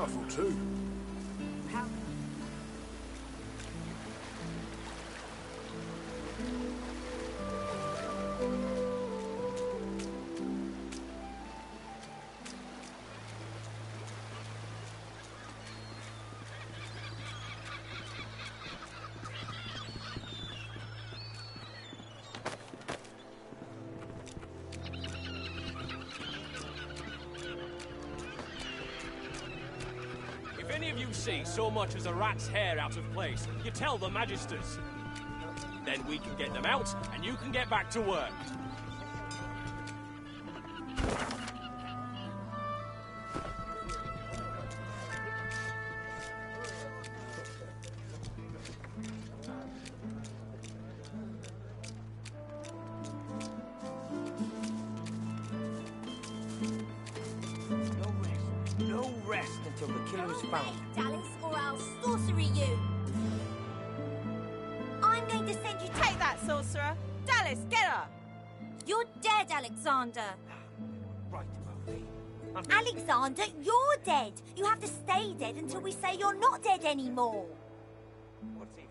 powerful too. If any of you see so much as a rat's hair out of place, you tell the Magisters. Then we can get them out, and you can get back to work. No rest until the killer is found. Dallas, or I'll sorcery you. I'm going to send you... Take that, sorcerer! Dallas, get her! You're dead, Alexander. Right, Molly. Alexander, you're dead. You have to stay dead until we say you're not dead anymore. What's he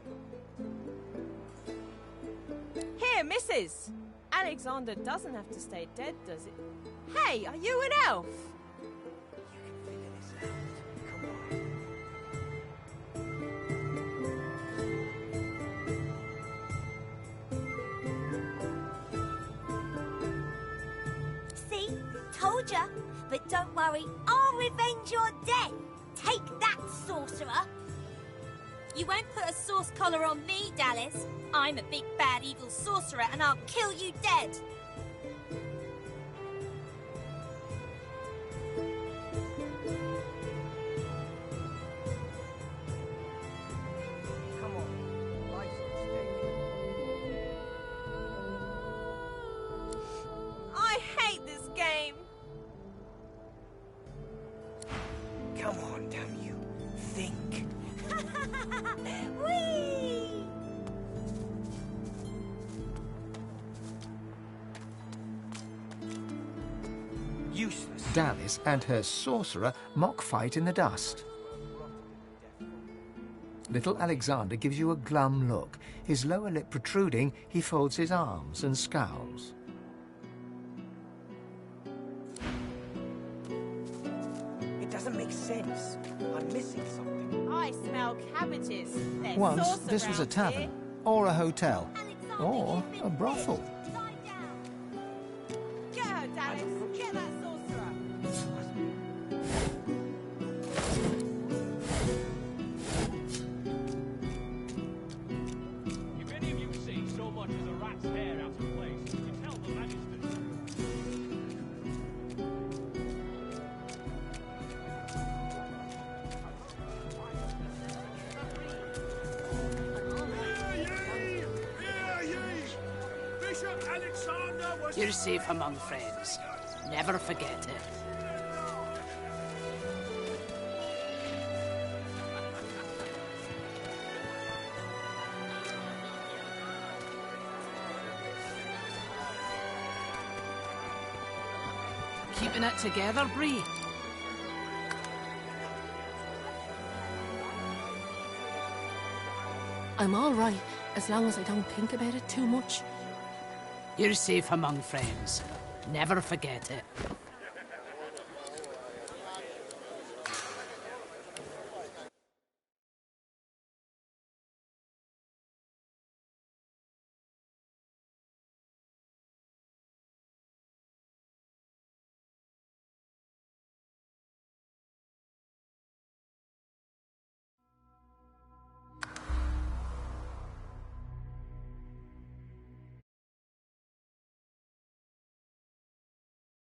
Here, missus! Alexander doesn't have to stay dead, does it? Hey, are you an elf? See? Told ya. But don't worry, I'll revenge your death. Take that, sorcerer. You won't put a source collar on me, Dallas. I'm a big bad evil sorcerer and I'll kill you dead. Come on. Life's at stake. I hate this game. Come on, damn you. Think. Whee! Useless. Dallas and her sorcerer mock fight in the dust. Little Alexander gives you a glum look. His lower lip protruding, he folds his arms and scowls. It doesn't make sense. I'm missing something. I smell cabbages. There's Once, sauce this was a around tavern, here. or a hotel, or a brothel. Get her, Dallas. Get that sorcerer. If any of you see so much as a rat's hair out of place, you tell the Magisters. Bishop Alexander was... You're safe among friends. Never forget it. Keeping it together, Bree? I'm all right, as long as I don't think about it too much. You're safe among friends. Never forget it.